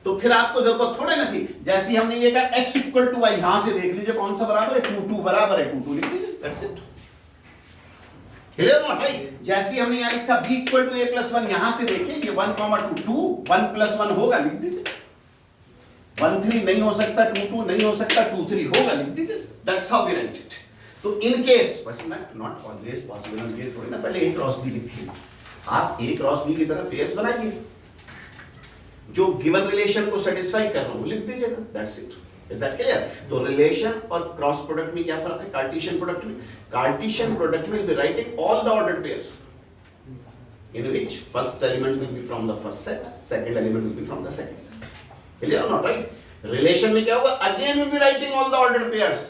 तो फिर आपको जरूरत थोड़ा ना थी। जैसे ही हमने ये कहा x इक्वल टू y, यहां से देख लीजिए कौन सा बराबर है, 2 2 बराबर है 2 2 लिख लीजिए, that's it. Clear not right? जैसे ही हमने यहां लिखा b equal to a plus 1, यहां से देखिए ये 1 2 2 1 प्लस 1 होगा, लिख दीजिए। 1 3 नहीं हो सकता, 2 2 नहीं हो सकता, 2 3 होगा, लिख दीजिए। That's how we write it. तो इन केस बस नॉट ऑलवेज पॉसिबल, हम ये थोड़ी ना पहले A क्रॉस B लिखिए, आप A क्रॉस B की तरह पेयर्स बनाइए, जो गिवन रिलेशन को सेटिस्फाई कर रहा हूं लिख दीजिएगा, that's it. Is that clear? तो रिलेशन और क्रॉस प्रोडक्ट में क्या फर्क है? कार्टेशियन प्रोडक्ट में, कार्टेशियन प्रोडक्ट में will be writing all the ordered pairs in which first element will be from the first set, second element will be from the second set. Clear or not, right? Relation में क्या होगा? Again we'll be writing all the ordered pairs,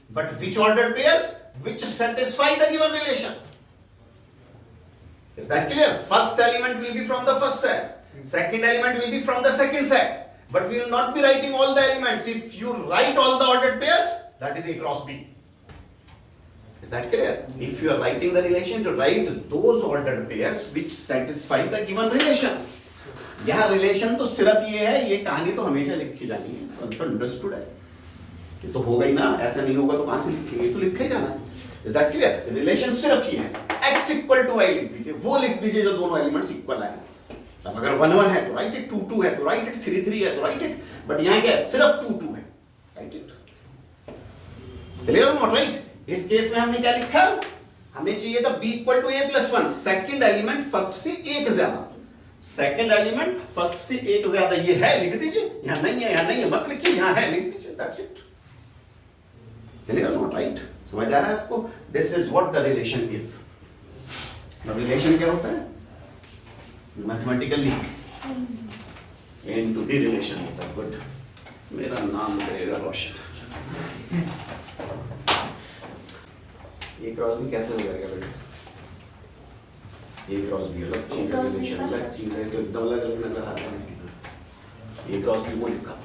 but which ordered pairs? Which satisfy the given relation. Is that clear? First element will be from the first set, second element will be from the second set, but we will not be writing all the elements. If you write all the ordered pairs, that is A cross B. Is that clear? If you are writing the relation, to write those ordered pairs which satisfy the given relation. यहाँ relation तो सिर्फ ये है, ये कहानी तो हमेशा लिखी जानी है, तो अंडरस्टूड है, ये तो होगा ही ना, ऐसा नहीं होगा तो कहां से लिखेंगे, तो लिखा ही जाना है। Is that clear? रिलेशन सिर्फ ये है, x इक्वल टू y लिख दीजिए, वो लिख दीजिए जो दोनों एलिमेंट्स इक्वल आए। अब अगर 1 1 है तो राइट इट, 2 2 है तो राइट इट, 3 3 है तो राइट इट, बट यहाँ क्या है? सिर्फ 2 2 है, राइट इट। क्लियर और नॉट राइट? इस केस में हमने क्या लिखा? हमें चाहिए था b equal to a plus 1, second element first से एक ज्यादा, सेकेंड एलिमेंट फर्स्ट से एक ज्यादा, ये है लिख दीजिए, यहां नहीं है, यहां नहीं है मत लिखिए, यहां है लिख दीजिए, दैट्स इट। चलिए नॉट राइट? समझ आ रहा है आपको? This is what the relation is. Relation क्या होता है? मैथमेटिकली इनटू द रिलेशन होता है। गुड, मेरा नाम करेगा रोशन। ये क्रॉस भी कैसे हो जाएगा बेटा? ये क्रॉस भी अलग चीज है, रिलेशन अलग चीज है, तो एकदम अलग अलग नजर आता है। ये क्रॉस भी वो लिखा,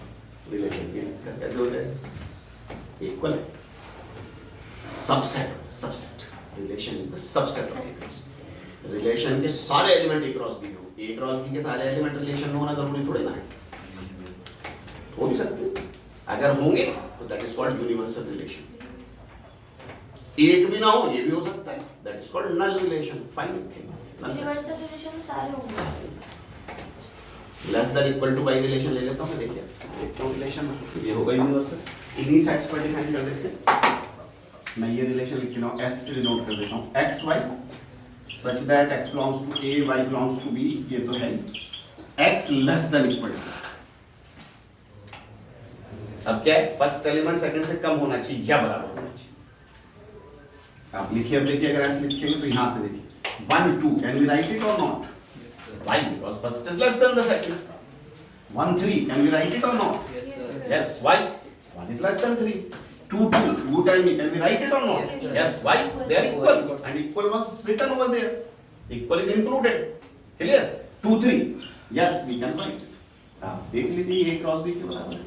रिलेशन ये लिखा, कैसे हो जाएगा? इक्वल है, subset, subset. Relation is the subset of a cross. Relation के सारे एलिमेंट ए क्रॉस बी हो, ए क्रॉस बी के सारे एलिमेंट रिलेशन में होना जरूरी थोड़ी ना है, हो भी सकते, अगर होंगे तो that is called universal relation. एक भी ना हो ये भी हो सकता है, that is called null relation. Fine, universal relation में सारे होंगे। Less than equal to by relation ले लेता हूँ मैं, देखिए देखता हूँ रिलेशन ये होगा यूनिवर्सल। इन्हीं सेट्स पर डिफाइन कर देते हैं। मैं ये रिलेशन लिख रहा हूँ, एस से डिनोट कर देता हूँ, x Y such that x belongs to A Y belongs to b, ये तो है x less than equal to. अब क्या है, फर्स्ट एलिमेंट सेकंड से कम होना चाहिए या बराबर होना चाहिए। आप लिखिए, अब देखिए अगर ऐसे लिखेंगे तो यहां से देखिए 1 2 कैन वी राइट इट और not? Why? Because first is less than the second. 1 3 can we write it or not? Yes, sir. Yes. Why? 1 is less than 3. 2 2. You tell me, can we write it or not? Yes, sir. Yes. Why? They are equal, and equal was written over there. Equal is included. Clear? 2 3. Yes, we can write it. आप देख लीजिए ये cross B के बराबर है.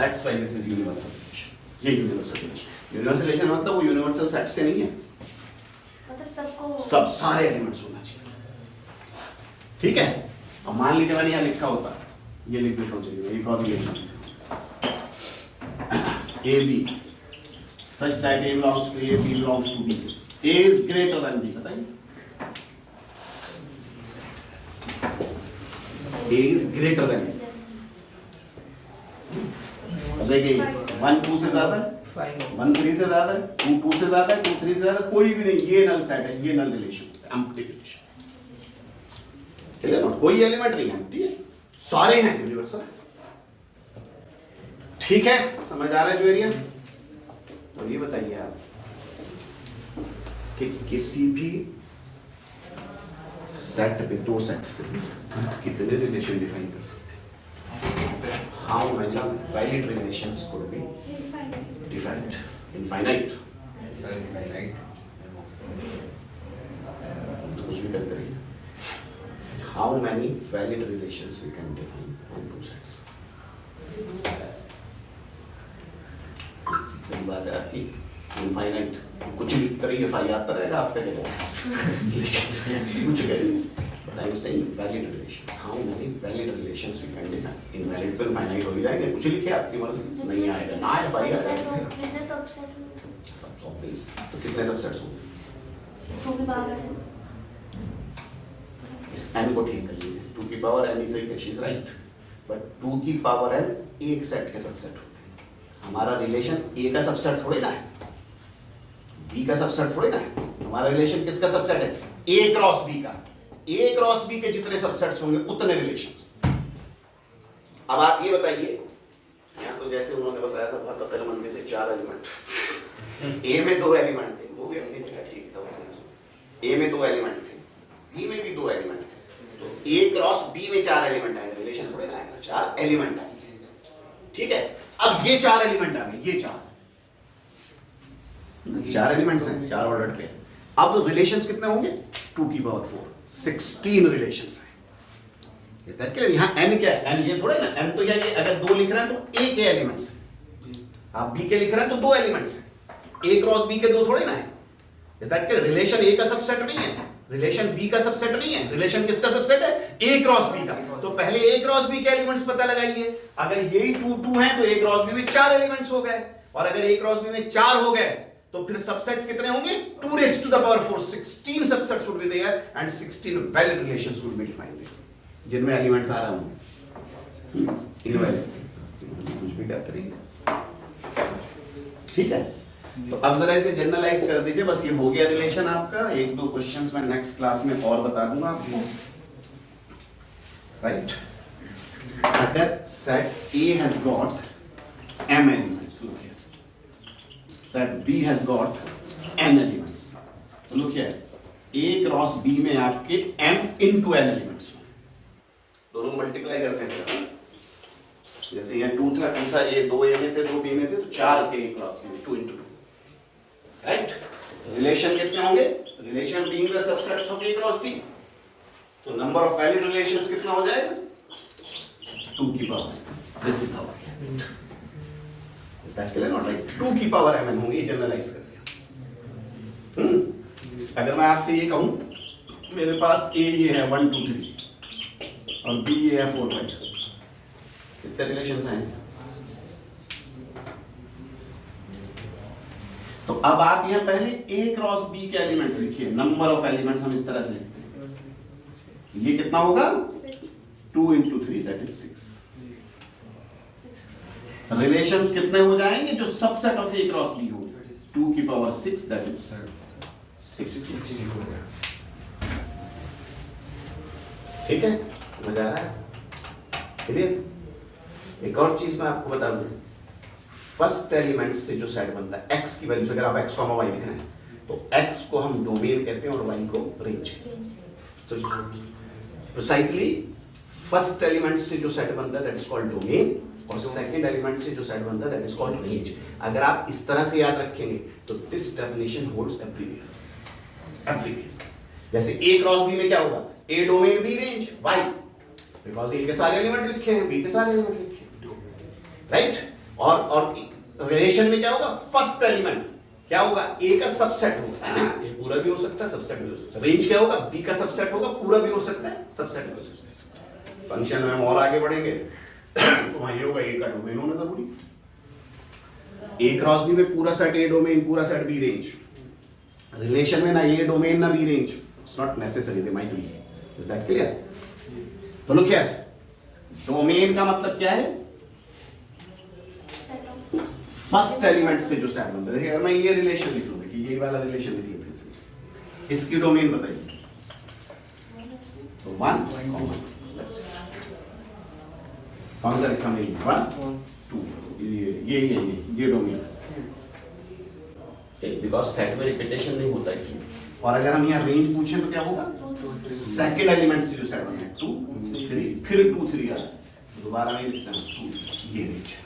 That's why this is universal relation. ये universal relation. Universal relation मतलब वो universal set से नहीं है. मतलब सबको सब सारे एलिमेंट्स होना चाहिए. ठीक है. अब मान लीजिए मैंने यहाँ लिखा होता, ये लिख देता हूँ, चलिए एक और relation a b such that a belongs to a, b belongs to b, a is greater than b, बताइए a is greater than b. देखिए 1 2 से ज्यादा है, 1 3 से ज्यादा है, 2 2 से ज्यादा है, 2 3 से ज्यादा, कोई भी नहीं, ये नल सेट है, ये नल रिलेशन है, एम्प्टी रिलेशन। कोई एलिमेंट नहीं है, ठीक है, सारे हैं यूनिवर्सल। ठीक है, समझ आ रहा है जो एरिया। तो ये बताइए आप कि किसी भी सेट पे, दो सेट्स पे कितने रिलेशन डिफाइन कर सकते हैं? How many valid relations could be defined? Infinite. तो कुछ भी करते रहिए। How many valid relations we can define on two sets? सही बात है आपकी, इनफाइनाइट कुछ भी करिए, फाई आता रहेगा आपका कुछ करिए, but I am saying valid relations. How many valid relations we can define? Invalid तो इनफाइनाइट हो ही जाएंगे, कुछ लिखिए आपकी मर्जी, नहीं आएगा ना आए भाई आएगा। कितने सबसेट तो कितने सबसेट्स होंगे? 2 की पावर है। इस n को ठीक कर लीजिए, 2 की power n is equal, she is right, but 2 की पावर n एक सेट के सबसेट होते हैं। हमारा रिलेशन a का सबसेट थोड़ी ना है, b का सबसेट थोड़ी ना है, हमारा रिलेशन किसका सबसेट है? a क्रॉस b का। a क्रॉस b के जितने सबसेट्स होंगे उतने रिलेशंस। अब आप ये बताइए, यहाँ तो जैसे उन्होंने बताया था बहुत पहले मंदिर से 4 एलिमेंट, a में 2 एलिमेंट थे, वो भी ठीक था, a में 2 एलिमेंट थे, बी में भी 2 एलिमेंट थे, तो ए क्रॉस बी में 4 एलिमेंट आएंगे, रिलेशन थोड़े ना आएगा, 4 एलिमेंट आएंगे। ठीक है, अब ये 4 एलिमेंट आ गए, ये 4 एलिमेंट्स हैं, 4 ऑर्डर पे। अब रिलेशंस कितने होंगे? 2 की पावर 4, 16 रिलेशंस हैं। Is that clear? यहाँ n क्या है? n ये थोड़े ना, n तो ये अगर 2 लिख रहे हैं तो a के एलिमेंट्स हैं, आप b के लिख रहे हैं तो 2 एलिमेंट्स हैं, a क्रॉस b के 2 थोड़े ना है। Is that clear? Relation a का सबसेट नहीं है, रिलेशन बी का सबसेट नहीं है, रिलेशन किसका सबसेट है? ए क्रॉस बी का। तो पहले ए क्रॉस बी के एलिमेंट्स पता लगाइए, अगर यही 2 2 हैं तो ए क्रॉस बी में 4 एलिमेंट्स हो गए, और अगर ए क्रॉस बी में 4 हो गए तो फिर सबसेट्स कितने होंगे? 2 raised to the power 4, 16 subsets would be there and 16 valid relations would be defined there, जिनमें एलिमेंट्स आ रहे होंगे इनवैलिड, कुछ भी कहते रहिए। ठीक है, तो अब जरा इसे जनरलाइज कर दीजिए, बस ये हो गया रिलेशन आपका। 1-2 क्वेश्चंस मैं नेक्स्ट क्लास में और बता दूंगा आपको, राइट? अगर set A has got m elements, look here, set B has got n elements, तो look here, A cross B में आपके m into n एलिमेंट्स, दोनों मल्टीप्लाई करते हैं, जैसे यहाँ 2 था, 2 था, A 2 A में थे, 2 B में थे, तो 4 थे A cross B, 2 into 2, right? Relation कितने होंगे? Relation being the subsets of A cross B, तो नंबर ऑफ वैलिड रिलेशंस कितना हो जाएगा? 2 की power, this is how is that clear? Not right? 2 की पावर mn होंगे, जनरलाइज कर दिया। अगर मैं आपसे ये कहूं मेरे पास A ये है 1 2 3 और B ये है 4 5, कितने रिलेशंस हैं? तो अब आप यहाँ पहले A क्रॉस B के एलिमेंट्स लिखिए, नंबर ऑफ एलिमेंट्स हम इस तरह से लिखते हैं, ये कितना होगा? 2 into 3 that is 6. रिलेशंस कितने हो जाएंगे जो subset of a cross b हो? 2 की पावर 6 that is 64. ठीक है, मजा आ रहा है? क्लियर? एक और चीज मैं आपको बता दूं, फर्स्ट एलिमेंट से जो सेट बनता है x की वैल्यू, अगर आप x को y लिखना है तो x को हम डोमेन कहते हैं और y को रेंज। तो प्रिसाइजली फर्स्ट एलिमेंट से जो सेट बनता है दैट इज कॉल्ड डोमेन, और सेकंड एलिमेंट से जो सेट बनता है दैट इज कॉल्ड रेंज। अगर आप इस तरह से याद रखेंगे तो दिस डेफिनेशन होल्ड्स एवरीवेयर। जैसे a क्रॉस b में क्या होगा? a domain b range y, because a के सारे एलिमेंट लिखे हैं, b के सारे एलिमेंट लिखे हैं, राइट? और रिलेशन में क्या होगा? फर्स्ट एलिमेंट क्या होगा? a का सबसेट होगा, ये पूरा भी हो सकता है, सबसेट भी हो सकता है। रेंज क्या होगा? b का सबसेट होगा, पूरा भी हो सकता है, सबसेट भी हो सकता है। फंक्शन में हम और आगे बढ़ेंगे तो वहां ये होगा a का डोमेन होना जरूरी, a क्रॉस b में पूरा सेट a डोमेन, पूरा सेट b रेंज। रिलेशन में ना a डोमेन ना b range, it's not necessary, they might be. Is that clear? तो लोग क्या है, डोमेन का मतलब क्या है? फर्स्ट एलिमेंट से जो सेट बनता है। देखिए अगर मैं ये रिलेशन लिख लूं, देखिए ये वाला रिलेशन लिख लेते हैं, इसकी डोमेन बताइए। तो 1 कॉमन, दैट्स इट। कौन सा लिखा मैंने? 1 2, ये डोमेन, ठीक, बिकॉज सेट में रिपीटेशन नहीं होता इसलिए। और अगर हम यहाँ रेंज पूछें तो क्या होगा? सेकंड एलिमेंट से जो सेट बना है 2 3, फिर 2 3 आ रहा है, दोबारा नहीं लिखना 2, ये रेंज है।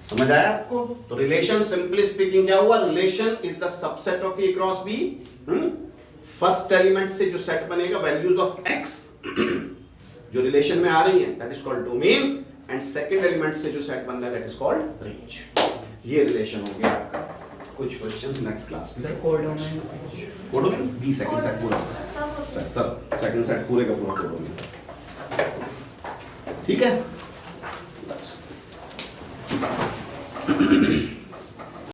समझ आया आपको? तो रिलेशन सिंपली स्पीकिंग क्या हुआ? Relation is the subset of a cross b. First element से जो सेट बनेगा वैल्यूज ऑफ x जो रिलेशन में आ रही है that is called domain, and second element से जो सेट बन रहा है दैट इज कॉल्ड रेंज। ये रिलेशन हो गया आपका। कुछ क्वेश्चंस नेक्स्ट क्लास में। Sir codomain, codomain b second set पूरा, सब सर सेकंड सेट पूरे का पूरा कोडोमेन, ठीक है?